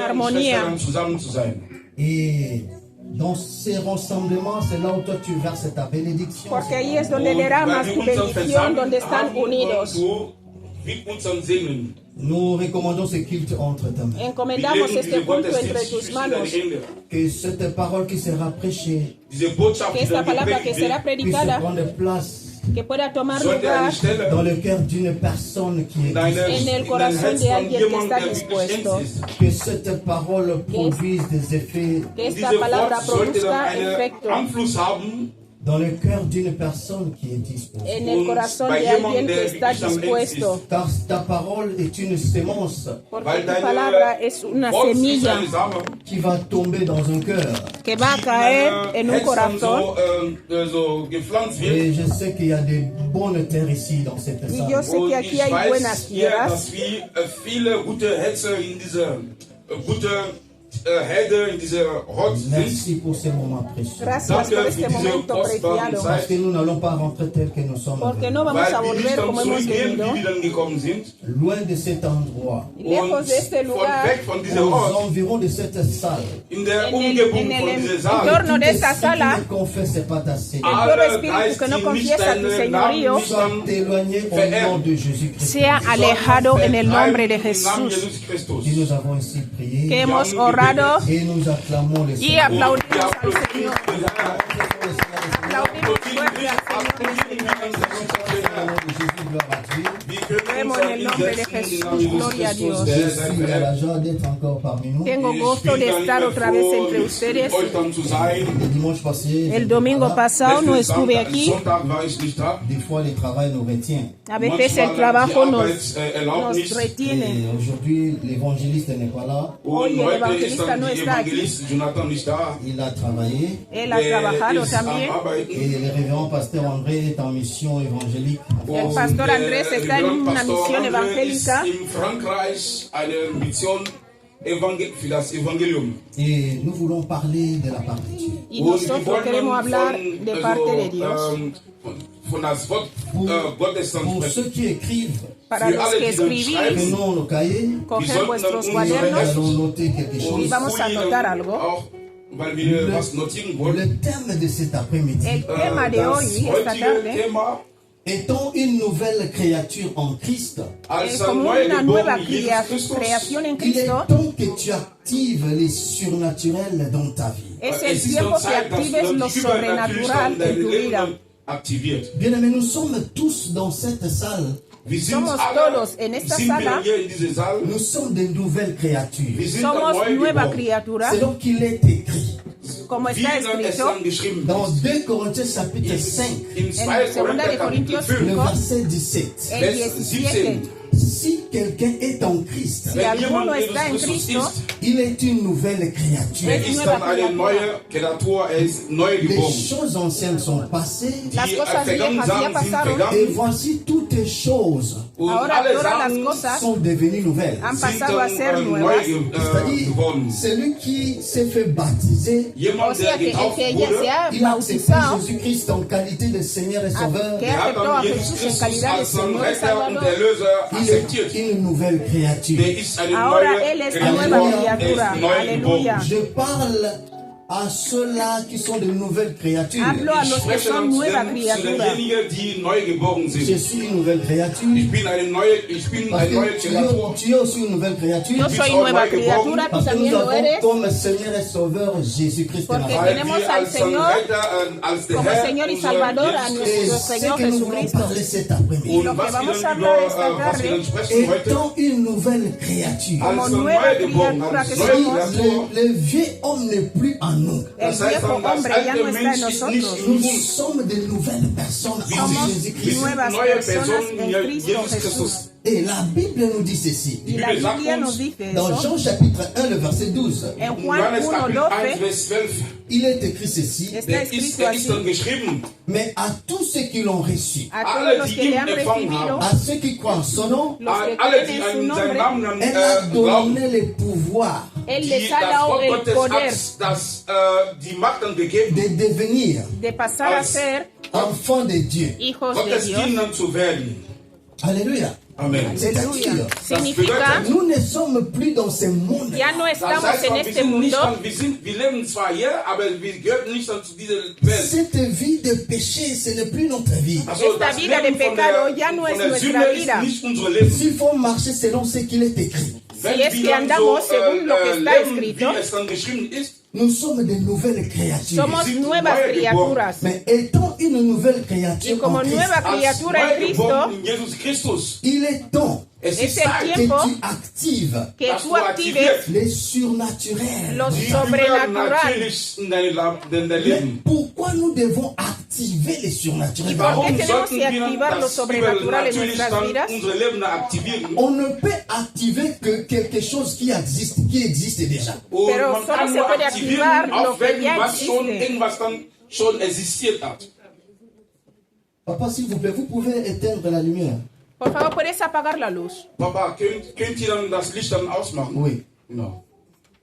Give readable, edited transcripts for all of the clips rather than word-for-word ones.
armonía. Et dans ces rassemblements, c'est là où toi tu verses ta bénédiction. Porque ahí es donde derramas tu bendición, donde están unidos. Nous recommandons ce culte entre ta main. Encomendamos este culto entre tus manos. Que cette parole qui sera prêchée Que esta palabra que será puisse predicada, prendre place que pueda tomar lugar dans le cœur d'une personne qui est en el corazón de alguien que está dispuesto. que cette parole produise des effets Que esta palabra produzca efecto dans le cœur d'une personne qui est disposée. en el corazón de alguien que está dispuesto. Car ta parole est une sémence Porque tu palabra es una semilla qui va tomber dans un cœur. que va a caer en un corazón. Et je sais qu'il y a des bonnes terres ici dans cette Y yo sé salle. que aquí hay buenas tierras. Merci pour ce moment précieux. Gracias por este momento preciado. Parce que nous n'allons pas rentrer tel que nous sommes. Porque no vamos a volver como hemos venido. Loin de cet endroit, Lejos de este lugar, aux environs de cette salle. en el entorno de esta sala, Ne confesse pas ta Seigneur. el todo espíritu que no confiesa tu señorío Soit éloigné au nom de Jésus-Christ. sea alejado en el nombre de Jesús. Et nous avons ici prié. Que hemos orado Et nous acclamons le y Seigneur. aplaudimos al Señor. Nous acclamons le Seigneur. Aplaudimos fuerte al Señor. Vemos en el nombre de Jesús. Gloria a Dios. Je suis dans la joie d'être encore parmi nous. Tengo gusto de estar otra vez entre ustedes. Le dimanche passé, El domingo pasado no estuve aquí. des fois le travail nous retient. A veces el trabajo nos retiene. Et aujourd'hui, l'évangéliste n'est pas là. Hoy el evangelista no está aquí. Il a travaillé. Él ha trabajado también. Et le révérend pasteur André est en mission évangélique. El pastor Andrés está en una misión evangélica. Et nous voulons parler de la part de Dieu. Y nosotros queremos hablar de parte de Dios. Pour ceux qui écrivent, Para los que escribís, prenons nos cahiers. coger vuestros Nous cuadernos allons noter quelque chose. y vamos a anotar algo. Le thème de cet après-midi, El tema de hoy, esta tarde, étant une nouvelle créature en Christ, es como una nueva creación en il est Cristo. temps que tu actives les surnaturels dans ta vie. Es el tiempo que actives lo sobrenatural en tu vida. Bien aimés, nous sommes tous dans cette salle. Somos todos en esta sala, Nous sommes des nouvelles créatures. somos nueva criatura, C'est donc qu'il est écrit como está escrito dans 2 Corinthiens chapitre 5, en Segunda de Corintios le 5, verset 17. el 17. Si quelqu'un est en Christ, Si alguno está en Cristo, il est une nouvelle créature. es nueva criatura. Les choses anciennes sont passées Las cosas viejas ya pasaron, et voici toutes les choses ahora todas las cosas sont devenues nouvelles. han pasado a ser nuevas. C'est-à-dire, celui qui s'est fait baptiser, O sea que el que ya se ha il a accepté bautizado, Jésus-Christ en qualité de Seigneur et Sauveur. que aceptó a Jesús en calidad de Señor y Salvador, Il est une nouvelle créature. ahora Él es nueva criatura. Aleluya. Je parle à ceux-là qui sont de nouvelles créatures. Hablo a los que son nueva criatura. Je suis une nouvelle créature. Parce que tu es aussi une nouvelle créature. Yo soy nueva criatura, tú Parce que también nous lo avons eres, comme Seigneur et Sauveur Jésus-Christ de porque Nazaret. tenemos al Señor como Señor y Salvador, a Et nuestro ce Señor que nous voulons Jesucristo. parler cet après-midi, Y lo que vamos a hablar esta tarde, étant une nouvelle créature, como nueva criatura que somos, le vieux homme n'est plus en nous. el viejo hombre ya no está en nosotros. Nous sommes de nouvelles personnes en Somos Jésus-Christ. nuevas personas en Cristo Jesús. Et la Bible nous dit ceci. Y la Biblia nos dice Dans eso. Jean chapitre 1, le verset 12, En Juan 1:12 il est écrit ceci. está escrito así: Mais à tous ceux qui l'ont reçu, a todos los que le han recibido, à ceux qui croient en son nom, los que creen en su nombre, elle a donné le pouvoir Él les ha dado el poder de devenir de pasar a ser enfants de Dieu. hijos de Dios. Alléluia. Amen. C'est-à-dire, Significa, nous ne sommes plus dans ce monde. ya no estamos en este mundo. Wir leben zwar hier, aber wir gehören nicht zu dieser Welt. Cette vie de péché, ce n'est plus notre vie. Esta vida de pecado ya no es nuestra vida. S'il faut marcher selon ce qu'il est écrit, Si es que andamos según lo que está escrito, nous sommes de nouvelles créatures. somos nuevas criaturas. Mais étant une nouvelle Y créature en como Christ, nueva criatura en Cristo, il est temps es el que tiempo tu actives que tú actives les surnaturels. lo sobrenatural. Mais pourquoi nous devons activer les surnaturels? ¿Por qué tenemos que activar lo sobrenatural en nuestras vidas? On ne peut activer que quelque chose qui existe déjà. Pero solo se puede activar lo que ya existe. Papa, s'il vous plaît, vous pouvez éteindre la lumière. Por favor, ¿puedes apagar la luz? Papa, könnt ihr dann das Licht dann ausmachen? Oui. No.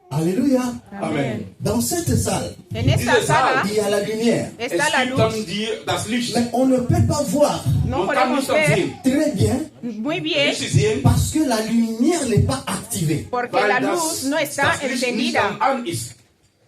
Alléluia. Amen. Dans cette salle, En esta sala il y a la lumière. Es está la gibt dann luz. das Licht. Mais on ne peut pas voir No Man kann podemos nicht dann ver sehen. très bien muy bien Richtig sehen, parce que la lumière n'est pas activée. porque weil la das, luz no está das Licht nicht encendida. dann an ist.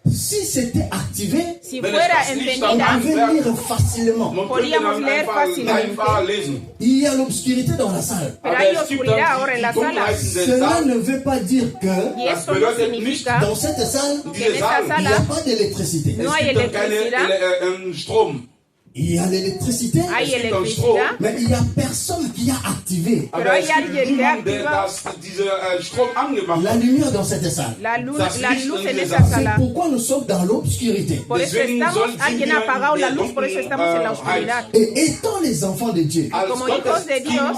Si c'était activé, Si Wenn fuera es das Licht on dann encendida, pouvait lire facilement. Man könnte Podríamos dann leer fácilmente. einfach lesen. Il y a l'obscurité dans la salle. pero Aber hay es gibt oscuridad dann ahora en la die sala. Dunkelheit in der Cela Saal. ne veut pas dire que Y Das esto no bedeutet nicht, significa dans cette salle, que en diese esta Saal, il n'y a sala pas d'électricité. no hay es gibt dann keine electricidad. Strom. Il y a l'électricité, Hay Es gibt dann electricidad, mais il n'y a personne qui a activé Aber hay es gibt alguien que niemanden, der activa diese Strom angemacht la hat. lumière dans cette salle. la luz Das Licht en en esa esa C'est sala. pourquoi nous sommes dans l'obscurité. Por eso Deswegen estamos, soll alguien sie ha apagado la der luz, por eso estamos en la oscuridad. Et étant les enfants de Dieu, Als Como Gottes hijos de Kind- Dios,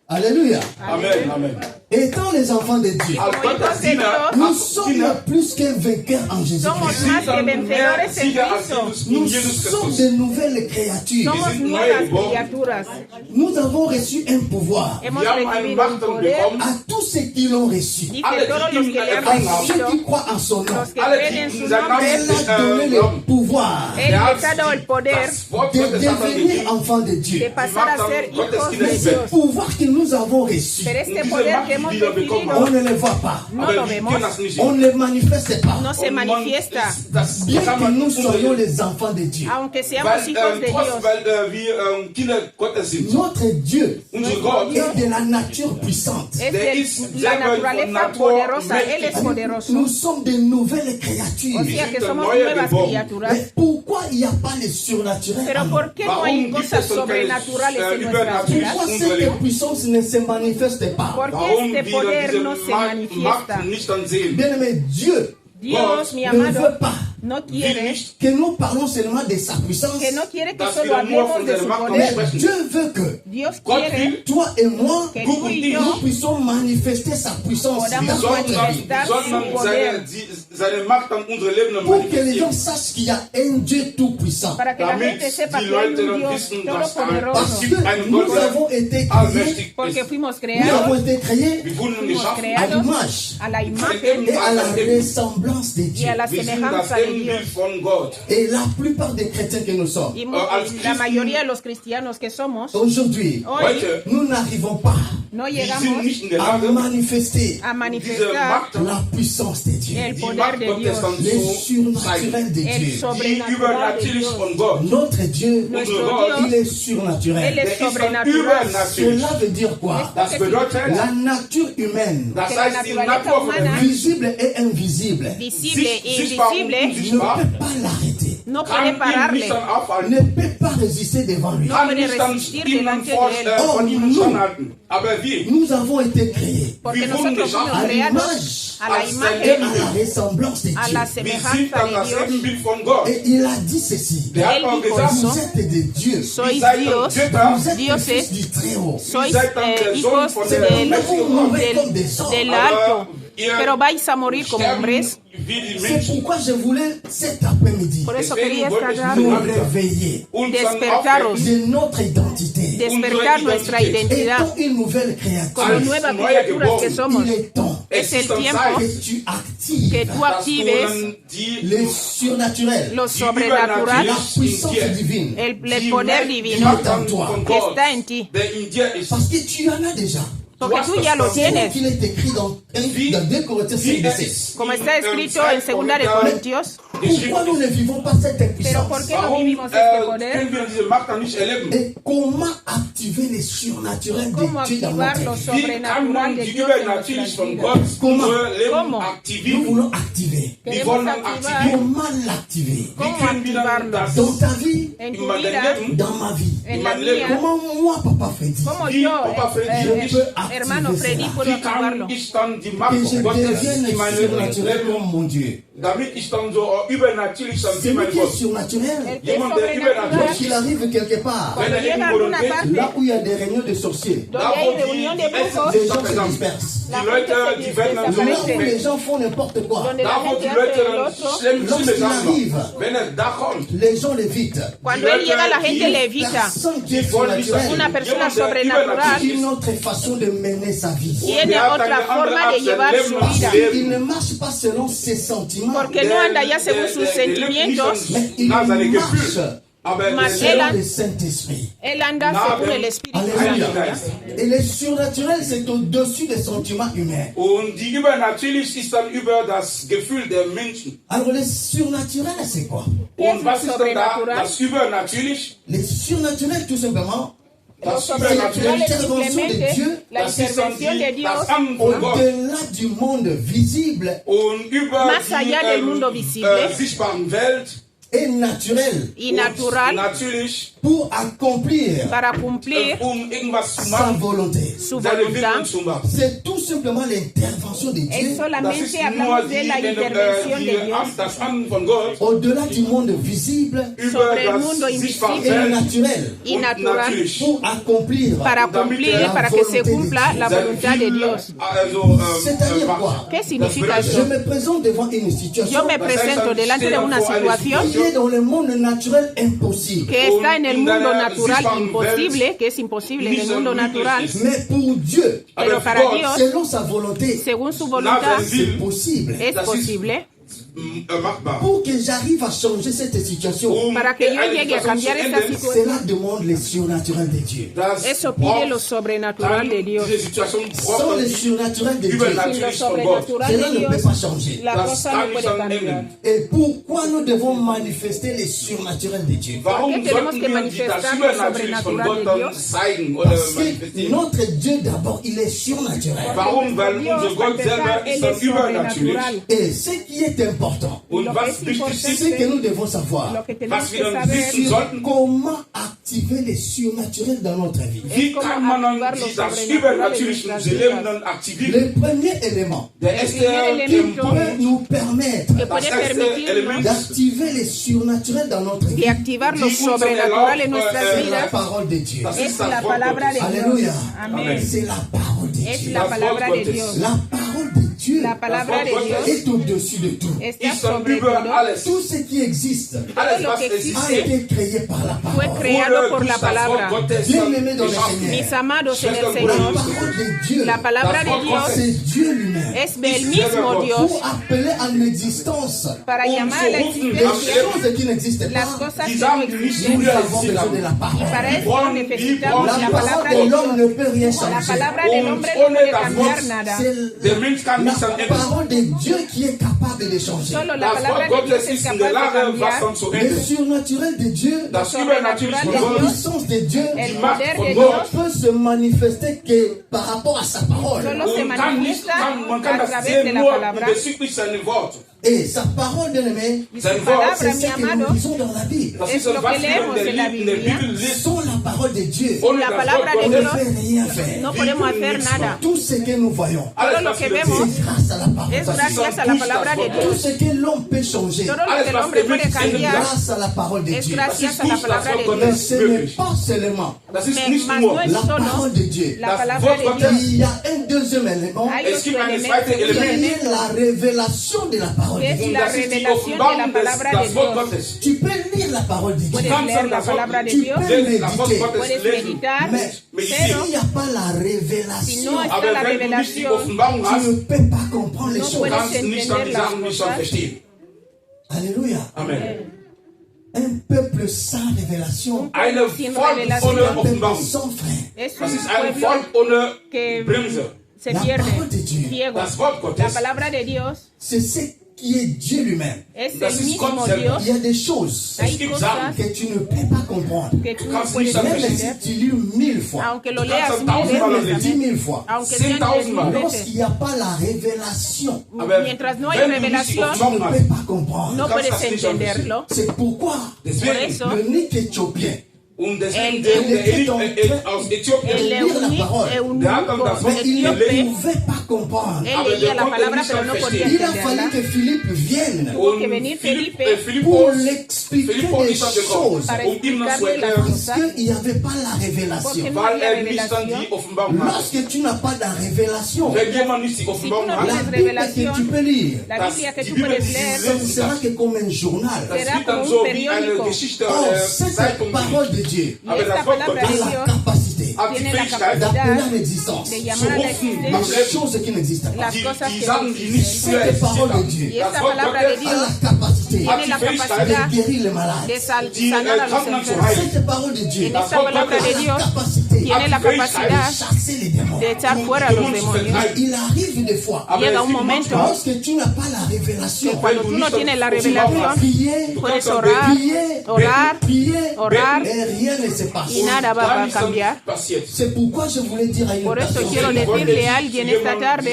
alléluia, Amen, Amen. étant les enfants de Dieu, Als Como hijos Gottes de Diener, Dios, nous als sommes Diener, plus qu'un vainqueur en Jésus-Christ. somos wir sind más que dann mehr vencedores en Sieger als Cristo. Jesus in Nous Jesus sommes Christus. de nouvelles créatures. Somos sind nuevas neu geboren. criaturas. Nous avons reçu un pouvoir Hemos Wir haben eine recibido Macht un poder. bekommen. à tous ceux qui l'ont reçu, Dice Alle, todos die los ihm que le han empfangen à haben. ceux qui recibido, croient en son nom. los que Alle, creen die en su in sein Namen nombre, Elle a donné le glauben. pouvoir Él les ha dado el poder Das Wort de Gottes hat dann devenir gegeben. enfants de de Dieu. pasar a ser hijos de Mais ce Dios. pouvoir que nous avons reçu, Pero este Diese poder Macht, que hemos die wir bekommen on recibido ne le voit pas, no Aber lo wir vemos, können das nicht on sehen. ne le manifeste pas. no se Und man manifiesta. ist- das Bien kann que man nous soyons unter- les enfants de Dieu, Aunque seamos weil, hijos de trotz, Dios, weil wir Kinder Gottes sind. notre Dieu Unser Gott, est de la nature puissante. es Der de ist la selber von naturaleza Natur poderosa. mächtig. Él es poderoso. Nous sommes de nouvelles O créatures. sea que sind somos neue nuevas geboren. criaturas. Mais pourquoi il n'y a pas les surnaturels en Pero nous? ¿por qué no hay Warum gibt cosas es dann keine, sobrenaturales en nuestras übernatürlichen vidas? Pourquoi cette puissance ne se manifeste pas? ¿Por Warum qué este wir poder diese no se Macht manifiesta? nicht dann sehen? Bien-aimé, Dieu Dios, mi ne amado, veut pas no Will quiere nicht, que nous parlons seulement de sa puissance, que no quiere que dass solo wir nur hablemos von de der su Macht poder. mais Dieu veut que Dios Gott quiere will, toi et moi, que du tú und y ich, yo nous puissions manifester sa puissance Podamos dans notre vie. manifestar su sondern poder seine Macht an unser Leben Pour que les gens manifestieren. sachent qu'il y a un Dieu tout-puissant. para que la Damit gente sepa die que hay Leute un dann Dios wissen, dass todopoderoso. Parce gibt que einen nous Gott, der avons été créés, allmächtig Porque ist. fuimos nous avons creados, été créés Wir wurden fuimos geschaffen à creados l'image a la et imagen à la ressemblance de y Dieu. a la Wir sind das semejanza de Ebenbild Dios. von Gott. Et la plupart des chrétiens que nous sommes, Y als la mayoría de los cristianos que somos, aujourd'hui, hoy Heute, nous n'arrivons pas no die sind llegamos nicht in der à Lage, manifester a diese manifestar Macht, la puissance de Dieu, el die poder Macht de Gottes Dios, dann les zu zeigen. surnaturels de el Dieu. Die sobrenatural de übernatürlich Dios. von Gott. Notre Dieu, Nuestro Gott, il Dios, est surnaturel. Él Der es ist dann sobrenatural. übernatürlich. Cela veut dire quoi? Das bedeutet, La nature humaine, das que la heißt, die naturaleza Natur von der humana, visible et invisible, visible y sichtbar und invisible, ne unsichtbar, peut pas l'arrêter, no kann puede ihn nicht pararle, dann aufhalten, ne peut pas résister devant lui. No kann puede nicht dann resistir ihm delante de von él. ihm standhalten. Aber wir, Nous avons été créés porque Wir wurden nosotros geschaffen fuimos à creados l'image a la als et imagen, à la ressemblance de a Dieu. la wir sind semejanza dann de das Dios. Ebenbild von Gott. Et il a dit ceci, Der hat Él auch dijo gesagt, eso. vous êtes des dieux, Sois ihr seid Dios, Götter, vous êtes des Dioses, fils du Très-Haut. sois seid dann der Sohn hijos von del, der del, mächtigen Gott. del alto, ihr pero vais a morir como sterben hombres. wie die C'est Menschen. pourquoi je voulais cet après-midi Por eso Deswegen quería wollte ich estar nous Amen. réveiller Und dann Despertaros. aufwecken, de notre identité. despertar nuestra identidad Étant une nouvelle créature, como nuevas criaturas que somos. il est temps es el tiempo que tu actives que tú actives le surnaturel, lo sobrenatural, la puissance divine el poder divino que está en ti. parce que tu en as déjà. Porque tú ya lo tienes. Il est écrit dans 2 Corinthiens 5:16. Como está escrito en 2 de Corintios. Pourquoi nous ne vivons pas cette Pero ¿por puissance? qué no vivimos este poder? Et comment activer les surnaturels ¿Cómo de Dieu dans activar notre lo vie? sobrenatural de Dios en nuestras vidas? Comment? ¿Cómo? Nous voulons activer. Queremos activar. Comment l'activer? ¿Cómo activarlo? Dans ta vie, En tu vida, dans ma vie. en la mía. Comment moi, Papa Freddy, Como yo, hermano Freddy, puedo activarlo. que je devienne surnaturel comme mon Dieu? C'est lui qui est surnaturel. El que es sobrenatural, Lorsqu'il arrive quelque part, cuando llega a alguna parte là où il y a des réunions de sorciers, donde hay reunión de brujos, les gens se dispersent. la gente se Là où desaparece. les gens font n'importe quoi, Donde la gente hace el otro. lorsqu'il arrive, les gens l'évitent. Cuando él llega, la gente le evita. Personne qui est surnaturel, Una persona sobrenatural une autre façon de mener sa vie. tiene otra forma de llevar su vida. Il ne marche pas selon ses sentiments, Porque no anda ya según sus sentimientos, mais il marche mas selon le Saint-Esprit. él anda según el Espíritu Alléluia. Santo. Et le surnaturel, c'est au-dessus des sentiments humains. Und die Übernatürlich ist dann über das Gefühl der Menschen. Alors, le surnaturel, c'est quoi? Und was ist denn da das Übernatürlich? Le surnaturel, tout simplement, Lo sobrenatural es simplemente la intervención de Dios das Handeln von Gott. au-delà du monde visible Und über Más allá del mundo visible. sichtbaren Welt et naturel y natural natürlich pour accomplir para cumplir irgendwas zu sa machen, volonté. su seine voluntad. Willung zu machen. C'est tout simplement l'intervention de Es Dieu Das solamente ist nur hablamos de la intervención de Dios das Handeln von Gott au-delà du monde visible über sobre el mundo das sichtbare invisible et Welt naturel y und natural natürlich. pour accomplir para cumplir, para que se cumpla la voluntad de Dios. Also, C'est-à-dire quoi? ¿Qué significa Je eso? me présente devant une situation Yo me presento delante de una situación qui est dans le monde naturel impossible. que está en el mundo natural imposible, que es imposible en el mundo natural, Mais pour Dieu, pero para Dios, selon sa volonté, según su voluntad, c'est possible. es posible. machbar. Pour que j'arrive à changer cette situation, Para que yo llegue a cambiar esta situación, cela demande le surnaturel de Dieu. eso pide lo sobrenatural de Dios. Sans le surnaturel de Dieu, Sin lo sobrenatural cela de ne Dios, peut pas changer. la cosa no puede cambiar. Et pourquoi nous devons manifester le surnaturel de Dieu? Warum ¿Por qué tenemos sollten que wir manifestar das lo Übernatürliche von sobrenatural Gott de dann Dios? zeigen oder Parce que manifestieren? notre Dieu d'abord, il est surnaturel. Warum? Weil Dios, unser Gott para selber empezar, ist él dann es übernatürlich. sobrenatural. Et ce qui est important, Und Lo que was es wichtig importante, ce que nous devons savoir, lo que tenemos was que wir dann saber wissen sollten, comment activer le surnaturel dans notre vie. wie como kann man dann activar lo das sobrenatural Übernatürliche in en unser nuestras Leben vidas. dann aktivieren? Le premier élément Der erste primer elemento peut nous permettre que puede das erste permitirnos Element d'activer le surnaturel dans notre vie. de activar lo sobrenatural en nuestras C'est la vidas parole de Dieu. das es ist das la Wort palabra de Gottes. Alléluia. Dios. Amén. C'est la parole de Es Dieu. la palabra de Gottes. Dios. La parole de Dieu La palabra de Dios est au-dessus de tout. está Ist dann sobre über todo. alles. Tout ce qui existe Alles, lo was que a existe existiert, été créé par la fue parole. creado por la durch das Wort palabra. Gottes Bien-aimés dans le geschaffen. Seigneur, Mis amados en el la Señor, parole de Dieu, la palabra de Dios c'est Dieu lui-même. es el mismo Dios Pour appeler à l'existence para llamar a la les existencia choses qui n'existent las pas. cosas Die que no Sachen, die nicht existen. Nous früher avons besoin de existiert la Y parole. para eso necesitamos La la parole palabra de de l'homme Dios. ne peut rien La changer. palabra del hombre no puede cambiar nada. C'est Der Mensch kann nichts an la ändern. parole de Dieu qui est capable de changer. Solo la Das palabra Wort de Dios Gottes es ist in capaz der de Lage, was cambiar dann zu Le ändern. surnaturel de Dieu, Das Übernatürliche von la Gott, puissance de Dieu el die Macht poder von de Gott, Dios peut se manifester que par rapport à sa parole. solo se man kann manifiesta man a das través sehen de la nur palabra. bezüglich seinen Wort. Et sa parole, bien aimé, Y Sein su Wort, palabra, c'est mi ce que nous amado, lisons dans la Bible. Das Es ist lo was que wir leemos in en la der Biblia. Bibel lesen. Sans la parole de Dieu, Ohne la das palabra Wort de on ne Dios Gottes, peut rien faire. no podemos hacer nada. Tout ce que nous voyons, alles, Todo lo was que wir vemos sehen, c'est grâce à la parole. es gracias a la palabra de Tout Dios. ce que l'homme peut changer, Todo lo que el hombre puede c'est cambiar grâce à la parole de es Dieu. gracias a la palabra de Mais Dios. ce n'est pas seulement das ist Me- nicht mas nur. no es la solo parole de Dieu. la Das palabra Wort de Gottes. Dios. Il y a un deuxième élément Hay Es otro gibt ein elemento, zweites segundo Element. qui est elemento, la révélation de la parole de que Dieu. es Und la das ist die revelación de la Offenbarung palabra das de Wort Dios. Gottes. Tu peux lire la parole de Dieu. Puedes leer la palabra de Tu Dios, peux méditer méditer. puedes meditar, Mais pero s'il n'y a pas la si révélation, no está la revelación, tu ne peux pas comprendre les no choses. puedes entender las cosas. Alléluia. Amen. Un peuple sans révélation, Ein Sin Volk revelación. ohne un peuple Offenbarung. sans frein. Es Das un ist ein pueblo Volk ohne que Bremse. se La pierde, parole de Dieu. ciego. Das Wort Gottes. La palabra de Dios C'est ce qui est Dieu lui-même. es Das el ist Gott mismo selber. Dios. Il y a des choses Hay gibt cosas Sachen que tu ne peux pas comprendre. que tú no kannst puedes nicht Même si entender, tu lis 1000 fois, aunque lo Du leas kannst mil tausendmal veces, lesen. 10 amén. 000 fois. Aunque sean 10.000 10,000 Lorsqu'il veces. n'y a pas la révélation, Aber Mientras no hay wenn du nicht die revelación, tu ne Offenbarung peux hast, pas comprendre. no kannst puedes das nicht entenderlo. C'est pourquoi Por deswegen, eso, le Nick éthiopien, und deswegen El- der Elit aus el Äthiopien, eunuco mais il ne etíope, pouvait pas comprendre. él leía la palabra pero no podía Il a fallu entenderla. que Philippe vienne Tuvo que venir Felipe pour l'expliquer Philippus des ist dann gekommen, choses. para um ihm das zu explicarle las erklären, cosas, Parce qu'il n'y avait pas la porque révélation. no weil había nicht dann die revelación. Offenbarung hatte. Lorsque tu n'as pas la révélation, Wenn jemand nicht die Si tú Offenbarung no hat, la tienes Bible que revelación, tu peux lire, la Das- Biblia que die tú Bibel, puedes die leer ce ne sera que comme un journal. das será wird dann como so un wie eine periódico. Geschichte, Or, cette Zeitung. parole de Dieu y Aber esta das Wort palabra a de Gottes la Dios capacité hat die tiene la Fähigkeit, d'appeler à capacidad l'existence de llamar a la rufen, existencia les choses qui n'existent pas. las cosas die que Sachen, no die nicht existen. früher Cette parole de existiert Dieu Y Das esta Wort palabra de Gottes a Dios la capacité tiene la die Fähigkeit, capacidad de guérir les malades. de die sanar a los Kranken zu enfermos. heilen. Cette parole de Dieu En Das esta Wort palabra Gottes de a Dios la capacité tiene la de capacidad chasser les démons. de echar fuera a los Demons zu demonios. vertreiben. Il arrive des fois, Aber Llega es un gibt momento manchmal, lorsque tu n'as pas la révélation, que cuando tú no tienes la tu peux revelación, prier, puedes kannst orar, prier, orar, prier, orar, et rien ne se passe. y nada va gar a nichts dann cambiar. passiert. C'est pourquoi je voulais dire à une Por eso personne, quiero decirle a alguien esta tarde,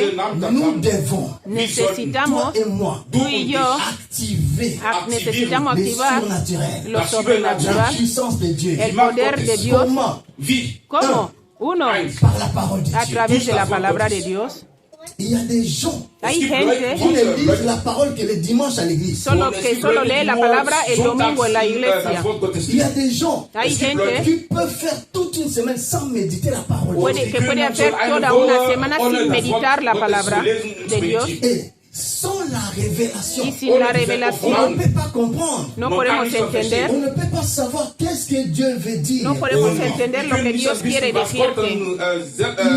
nous devons, necesitamos, toi et moi, tú y yo, activer necesitamos les activar surnaturels, lo la sobrenatural, puissance de Dieu. el poder de Dios. Comment? Wie? ¿Cómo? Uno, Par la parole de a Dieu. través de la palabra de Dios. Il y a des gens Hay qui gente ne lisent la parole que le dimanche à l'église. que solo lee la palabra el domingo en la iglesia. Il y a des gens Hay gente qui peuvent faire toute une semaine sans méditer la parole. que puede hacer toda una semana sin meditar la palabra de Dios. Et sans la révélation, Y sin la on revelación ne peut pas comprendre. no podemos entender, On ne peut pas savoir qu'est-ce que Dieu veut dire. no podemos entender lo que Dios quiere decirte. Il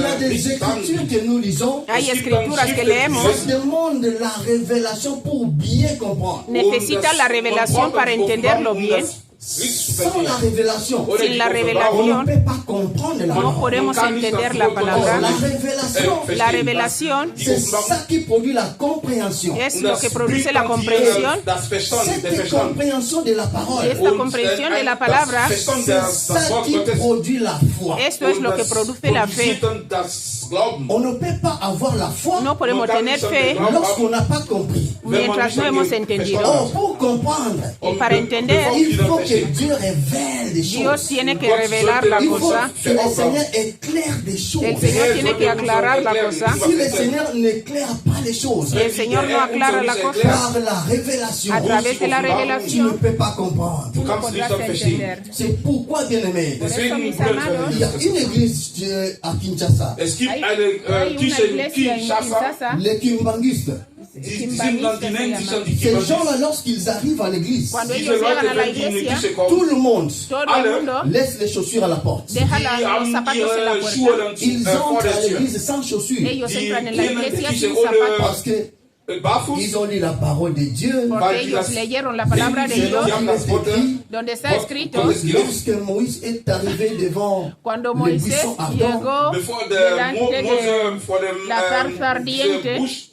y a des écritures que nous lisons. Hay escrituras que leemos, On demande la révélation pour bien comprendre. necesitan la revelación para entenderlo bien. Sans la révélation, Sin la on ne revelación peut pas comprendre la no parole. podemos entender la palabra. La révélation, La revelación c'est ça qui produit la compréhension. es lo que produce la comprensión. Cette compréhension de la parole, Y esta comprensión de la palabra, c'est ça qui produit la foi. esto es lo que produce la fe. On ne peut pas avoir la foi No podemos tener fe lorsqu'on n'a pas compris. mientras no hemos entendido. Or, pour comprendre, Y para entender, il faut que Dieu révèle des Dios choses. tiene que revelar la Il faut cosa. que le Seigneur éclaire des choses. El Señor tiene que aclarar la cosa. Si le Seigneur n'éclaire pas les choses, Si el Señor no aclara la cosa, par la révélation, a través de la tu ne revelación, peux pas comprendre. tú no podrás entender. C'est pourquoi, bien-aimés, Por eso, mis amados, il y a une église à Kinshasa, Es gibt hay eine una Kirche in iglesia en Kinshasa, Kinshasa, les Kimbanguistes. die nennen sich dann die Ces Kimbangis. gens-là, lorsqu'ils arrivent à l'église, cuando Diese ellos llegan a Leute, la wenn die in die iglesia, Kirche tout kommen, le monde todo el alle mundo laisse les chaussures à la porte. deja die los haben zapatos en la ihre puerta. Schuhe dann Ils vor entrent der à Tür. l'église sans chaussures Ellos Die entran en la gehen in die iglesia Kirche sin ohne zapatos parce que barfuß. ils ont lu la parole de Dieu. porque ellos leyeron la palabra de Dios, Die haben das Wort donde está escrito, Gottes gelesen. Lorsque Moïse est arrivé devant cuando le Moisés buisson ardent, llegó Bevor der delante de Mose vor dem la zarza ardiente, diese Busch,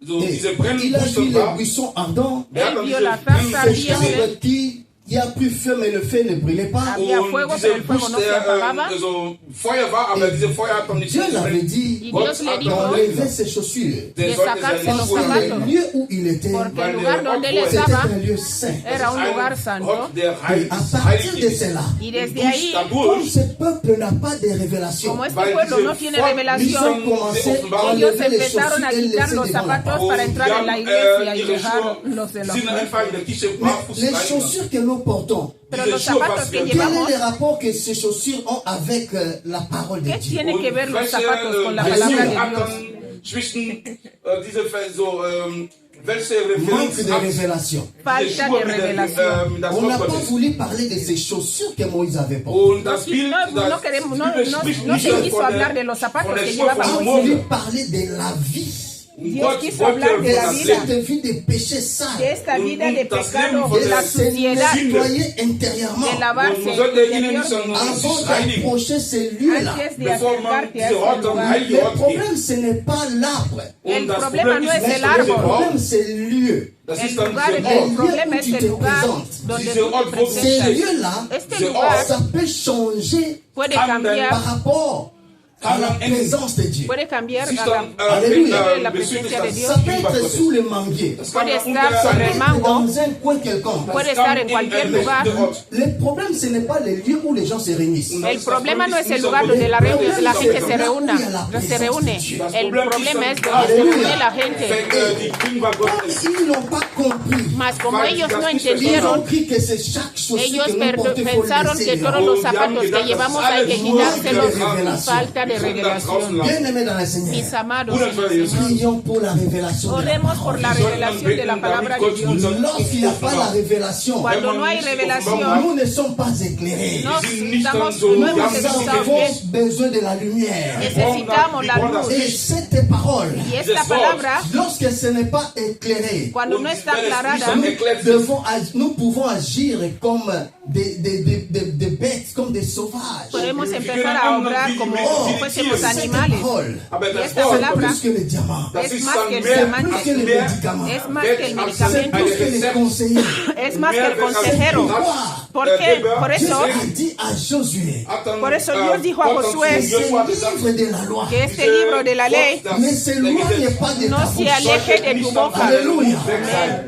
so et diese il a vu Brennbusch les war, buissons ardents, der hat él dann vio diese la zarza ces Brennbusch ardiente, gesehen. charbres qui a pris feu mais le feu ne brûlait pas. había Und fuego, dieser pero el fuego Busch, no se der apagaba. so Feuer war, aber diese Feuer hat dann nicht Dieu l'avait gebrannt. dit Y Gott Dios le hat dijo d'enlever ses chaussures. Der de sollte sacarse seine los Schuhe Parce que zapatos. le lieu où il était, porque Weil el lugar der donde él Ort, c'était estaba un lieu saint. era un lugar santo. Ort, der Et à partir de cela, Y desde ahí, comme ce peuple n'a pas de révélation, como este Weil pueblo diese no tiene Volk ils revelación, ont commencé à ellos enlever les empezaron chaussures a et les quitar laisser los devant la zapatos porte. para entrar en la iglesia y dejarlos en los sind einfach in der Kirche Mais barfuß les rein. chaussures que nous portons, Pero Diese los Schuhe, zapatos was que wir quel est llevamos, le rapport que ces chaussures ont avec la parole de ¿qué Dieu? tiene que ver los welche zapatos con la Beziehung palabra de hat Dios? dann zwischen diese so Manque de révélation. Falta de revelación. On n'a pas voulu parler de ces chaussures que Moïse avait portées. No se quiso hablar de los zapatos que llevaba On a Moisés. voulu parler de la vie. Dios quiso hablar de la vida, Cette vie de péché de sale. esta vida de pecado, de la Se suciedad, nettoyer intérieurement. de lavarse interiormente. Avant d'approcher ces lieux-là. Antes de acercarte a ese lugar. Le problème, ce n'est pas l'arbre. El problema no es el Le árbol. problème, c'est le lieu. El problema es el lugar donde tú te Ces presentas. lieux-là, Este lugar ça peut changer puede par cambiar, rapport à la présence de Dieu. puede cambiar Alléluia. la presencia de Dios. Ça peut être sous le manguier. Puede estar sobre el mango, Dans un coin quelconque. puede estar en cualquier lugar. Le problème, ce n'est pas le lieu où les gens se réunissent. El problema no es el lugar donde la gente se reúne. El problema es donde se reúne la gente. Ils n'ont pas compris. Mas como ellos no Ils ont entendieron, compris que c'est chaque chaussure ellos que nous portons, faut pensaron laisser que dehors. todos los zapatos que llevamos hay que quitárselos. Falta de revelación. Bien-aimés dans le Seigneur, Mis amados, en el Señor, prions pour la révélation de la oremos por parole. la revelación de la palabra de Dios. Lorsqu'il n'y a pas la révélation, Cuando no hay revelación, nous ne sommes pas éclairés. no hemos Nous estado bien. avons besoin de la lumière. Necesitamos la luz. Et cette parole, Y esta palabra, lorsque ce n'est pas éclairé, cuando no está aclarada, nous pouvons agir comme des bêtes, comme des sauvages. podemos empezar a obrar como si fuésemos Cette animales. parole, Y esta palabra plus que le diamant, es más que el plus que diamante, le médicament, es más que el c'est medicamento, plus que les conseillers. es más que el consejero. ¿Por qué? Por Dieu eso, a dit à Josué, por eso Dios dijo a Josué ce livre de la loi que este libro de la ley ne s'éloigne pas de ta no se bouche. aleje de tu boca. Alléluia.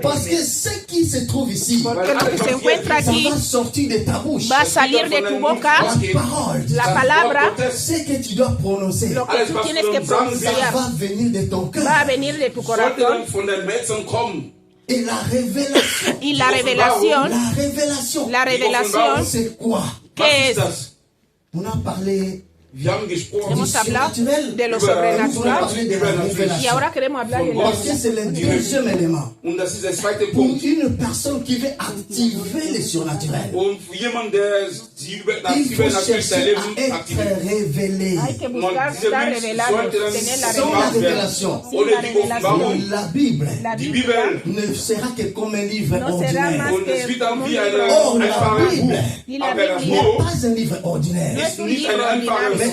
Parce que ce qui se trouve ici, Porque lo que se encuentra ça aquí va sortir de ta bouche. va a salir de tu boca, La parole, la palabra, ce que tu dois prononcer, lo que tú tienes que ça pronunciar, va venir de ton cœur. va a venir de tu corazón. Et la révélation, Y la revelación, la révélation, c'est quoi? ¿qué es? On a parlé Hemos hablado de lo sobrenatural y ahora queremos hablar de la parce que c'est le deuxième élément. Pour une personne qui veut activer le surnaturel, il faut chercher à être révélé. Hay que buscar estar revelados, tener la Sans la revelación. révélation, Sin la revelación, la Bible la Biblia ne sera que comme un livre no será más ordinaire. que como un libro. Or, la Bible Y la n'est Biblia pas un livre no ordinaire. es un libro ordinario. Mais le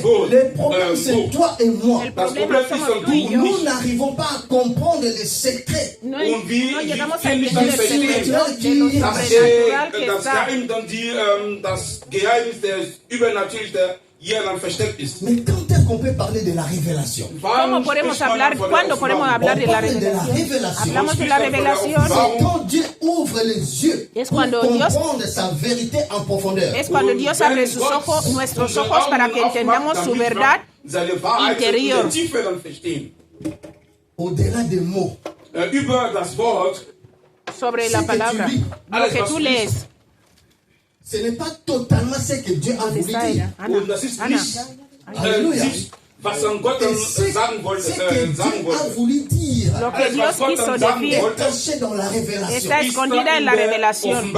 problème, c'est toi et moi. El problema somos tú y yo. Nous n'arrivons pas à comprendre les secrets. No llegamos a entender el secreto de lo sobrenatural que está. Mais quand est-ce qu'on peut parler de la révélation? ¿Cómo podemos hablar? ¿Cuándo podemos hablar de la revelación? Hablamos de la revelación. C'est quand Dieu ouvre les yeux Es pour cuando Dios- comprendre sa vérité en profondeur. Es cuando Dios abre sus ojos, nuestros ojos, para que entendamos su verdad interior. Au-delà des mots, Sobre la palabra. Lo que tú lees. ce n'est pas totalement ce que Dieu a ¿Dónde voulu está dire. ella? Ana. Ana. Alléluia. Et ce que Dieu a voulu dire Lo que Dios quiso decir est caché dans la révélation. está escondida en la revelación.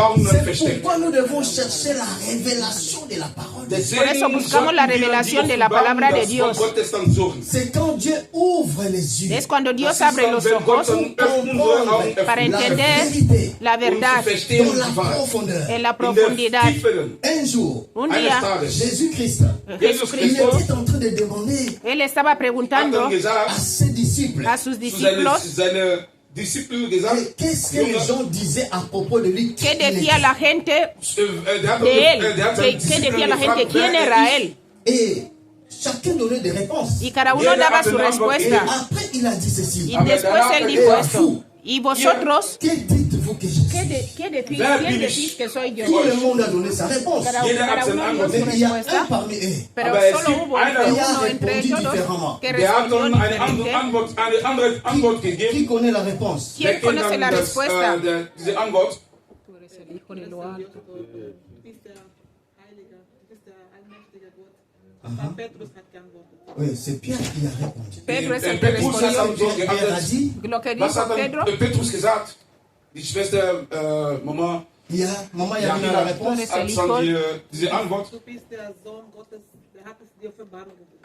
C'est pourquoi nous devons chercher la révélation de la parole de Dieu. Por eso buscamos la revelación de la palabra de Dios. C'est quand Dieu ouvre les yeux Es cuando Dios abre los ojos para entender la verdad dans la profondeur. en la profundidad. Un jour, Un día, Jésus-Christ, il Jesucristo, était en train de demander él estaba preguntando à ses disciples a sus discípulos qu'est-ce que les gens disaient à propos de lui. qué decía la gente de él, qué decía la gente, quién era él. Et chacun donnait des réponses. Y cada uno daba su respuesta. Après, il a dit ceci. Y después él dijo esto. Y vosotros, Que dites-vous que je suis? ¿quién decís que soy yo? Tout le monde a donné sa réponse. Cada uno dio su Mais il y a un respuesta, parmi eux pero solo hubo uno entre todos que respondió diferente. qui connaît la réponse. ¿Quién conoce la respuesta? Tú eres el Hijo de lo Alto. Tú eres el Hijo de lo Alto. Du bist der Heilige, du bist der allmächtige Gott. Oui, c'est Pierre qui a répondu. Pedro es el que Petrus hat respondió. am so Pierre a geantwortet. dit, Lo que Was dijo hat Pedro, dann Petrus gesagt? Die Schwester, Mama, Maman, il y a donné la réponse. Donne hat es dann el diese Antwort. Du bist der Sohn Gottes, der hat es dir Offenbarung gesagt.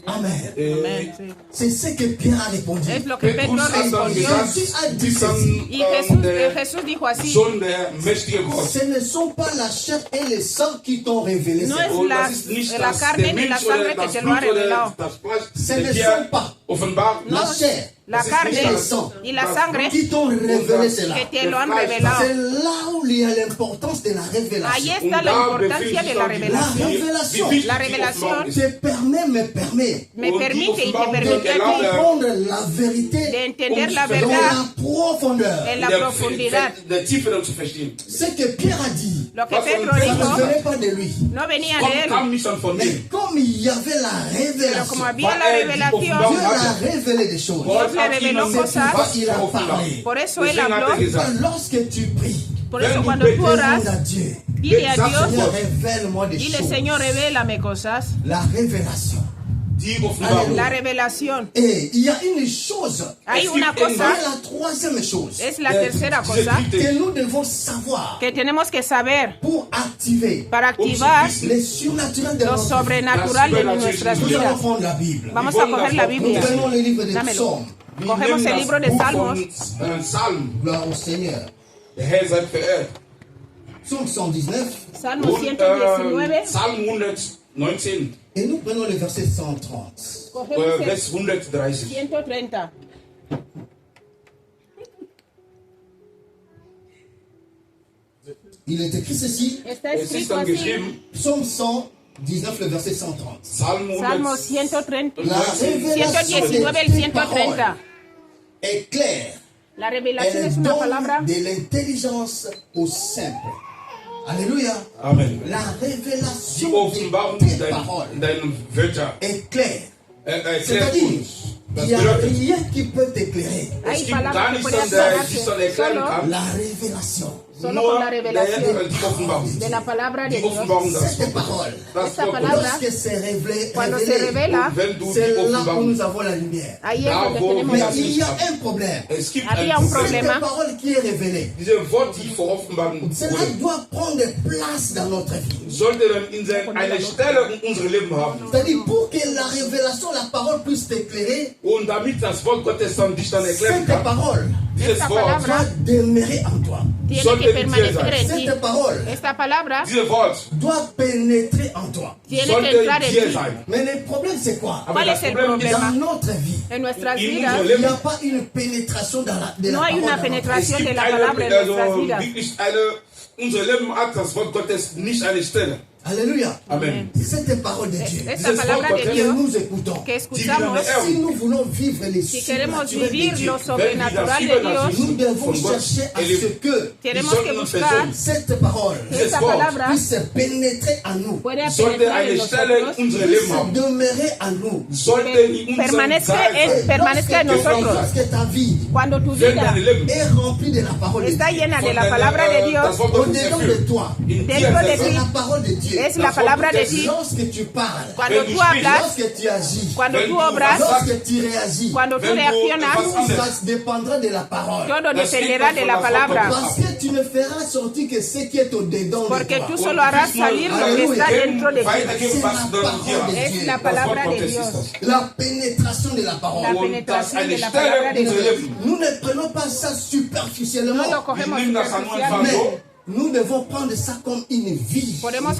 Amen. Amén, sí. C'est ce que Pierre a répondu. Es lo que Pedro Petrus hat dann respondió. gesagt, die sind Y Jesús, der Jesús dijo así, Sohn der mächtige Gott. Ce ne sont pas la chair et le sang qui t'ont révélé no ça. es Und la, das ist nicht la das, carne der ni la Mensch oder sangre que das te lo ha Blut oder revelado. das Fleisch, Ce der ne dir sont pas offenbart. la chair La Das ist carne nicht et le das- sang y la sangre qui t'ont révélé cela. que te lo han C'est revelado. là où il y a l'importance de la Ahí révélation. está la importancia de la revelación. La revelación Te permet, me permet me permite y te Offenbarung permite a ti comprendre la de vérité entender la dans verdad la profondeur. en la profundidad. Der Tiefe dann zu verstehen. Ce que Pierre a dit, Lo que Was Pedro son ça dijo ne venait pas de lui. no venía de Gott kam él, nicht von Mais mir. comme il y avait la pero révélation, como había la revelación, Dieu a révélé des choses. Dios le reveló C'est cosas. pourquoi il a parlé. Por eso él Deswegen hat habló. er gesagt, Lorsque tu pries, Por eso Ven, cuando tú oras, demande à Dieu, dile a Seigneur, Dios, révèle-moi des dile choses. Señor, revélame cosas. La révélation. die Offenbarung. La revelación Et il y a une chose, hay Es una gibt et cosa, la troisième chose es la tercera cosa que nous devons savoir que tenemos que saber pour activer para activar les surnaturels de lo notre vie. sobrenatural de nuestras Nous allons vidas. prendre la Bible. Vamos a coger la Nous Biblia. prenons le livre des Dámelo. psaumes. Cogemos el libro de Salmos, Psalm. Gloire au Seigneur. Der Herr sei verehrt. Psaume 119. Salmo Und, 119, Psalm 119, Et nous prenons le verset 130. cogemos el Vers 130. 130. Il est écrit ceci, Está Es ist escrito dann así, geschrieben, Psaume 119, le verset 130. Psalm Salmo 100, 130, La révélation 119, el de tes 130. paroles est claire. La Elle revelación es una palabra donne de l'intelligence au simple. Alléluia. Amen. La Die révélation Offenbarung de tes paroles deinen Wörter est claire. erklärt C'est-à-dire, uns. Das il n'y a bedeutet, rien qui peut t'éclairer. es hay gibt gar palabras que nichts, pueden der aclararse dich dann erklären solo, kann, La révélation. solo nur con la revelación die Offenbarung. de la palabra de Die Dios. Offenbarung, das Cette parole, Das Esta Wort palabra, lorsque c'est révélé, cuando se revela, Wenn du die c'est là où Offenbarung, nous avons la lumière. ahí es Da, donde wo tenemos Mais la wir- luz. il y a un problème. es gibt Había ein un Problem. problema. Cette parole qui est révélée, Diese Wort, die vor Offenbarung cela wurde, doit prendre place dans notre vie. sollte dann eine Stelle in unserem Leben haben. C'est-à-dire, pour que la révélation, la parole puisse t'éclairer, Und damit das Wort Gottes dann dich dann erklären cette kann, parole dieses Esta Wort, palabra doit demeurer en toi. tiene Sollte que en ti permanecer en ti. Cette parole Esta palabra dieses Wort doit pénétrer en toi. tiene sollte que entrar in en dir ti. sein. Mais le problème, c'est quoi? Aber ¿Cuál das es el Problem ist, problema? Dans notre vie, En nuestras In vidas unserem il n'y Leben a pas une pénétration dans de la no hay parole. una dans notre vie. es penetración de gibt la palabra en nuestras also vidas. wirklich unser Leben hat das Wort Gottes nicht eine Stelle. Alléluia. Amen. Cette parole de Dieu Esta Dieses palabra Wort de que Dios nous écoutons, que escuchamos, si nous voulons vivre les si queremos surnaturels de vivir Dieu, lo sobrenatural de Dios, nous devons chercher à ce que tenemos que buscar cette parole esta palabra puisse pénétrer en nous, pueda Sollte penetrar en eine Stelle in nosotros, unserem Leben puisse haben. demeurer en nous. Sollte in unserem permanezca Sein en, sein. permanezca en nosotros. Lorsque ta vie Cuando tu Wenn vida dein Leben est remplie de la parole de está Dieu, llena de von la deiner, palabra de das Dios, Wort Gottes au-dedans de erfüllt, toi, in dir dentro de c'est ti, la parole de Dieu. es la palabra de ti. Lorsque tu parles, Cuando Wenn tú du hablas, lorsque tu agis, cuando Wenn tú du obras, lorsque tu réagis, cuando tú Wenn du reaccionas, etwas ça dépendra de la parole. todo dependerá de la palabra. Parce que tu ne feras sortir que ce qui est au-dedans de Porque toi. tú solo harás salir lo que está dentro de ti. weitergeben, was du in dir hast. Es la Das Wort palabra de Gottes Dios. ist das. La pénétration de la parole. La Und das penetración eine de la Stelle palabra de in unserem Dios. Leben. Nous ne prenons pas ça superficiellement, No lo cogemos Wir nehmen das an superficialmente. mais nous devons prendre ça comme une vie. Tenemos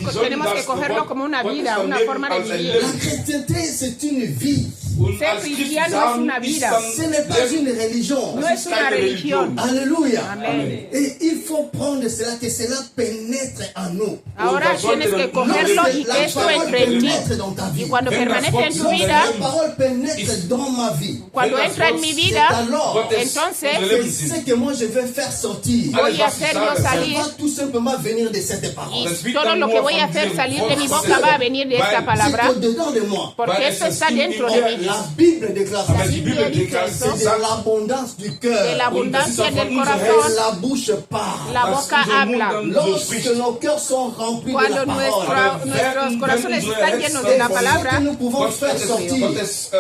que cogerlo como una vida, una forma de vivir. La chrétienté, c'est une vie. Und Ser als cristiano Christ es una vida. Ce n'est pas une religion. No es una religión. Alléluia. Amén. Et il faut prendre cela, que cela pénètre en nous. Ahora tienes que cogerlo y que esto entre en ti. pénètre dans ta vie. Y cuando permanece en tu Lorsque vida, la parole pénètre dans ma vie, cuando entra en mi c'est vida, alors entonces c'est ce que moi je vais faire sortir. voy a hacerlo Ça salir. va tout simplement venir de cette parole. Y todo lo que voy a hacer salir de mi boca va a venir de esta palabra, C'est au-dedans de moi. porque esto está dentro de mí. La Bible déclare Aber die Bibel deklariert, c'est de l'abondance du De cœur. la abundancia del Et corazón, la bouche parle. la boca habla. Lorsque nos cœurs sont remplis de Cuando la parole, nuestros corazones están llenos de la ce palabra, que nous pouvons faire sortir, Gottes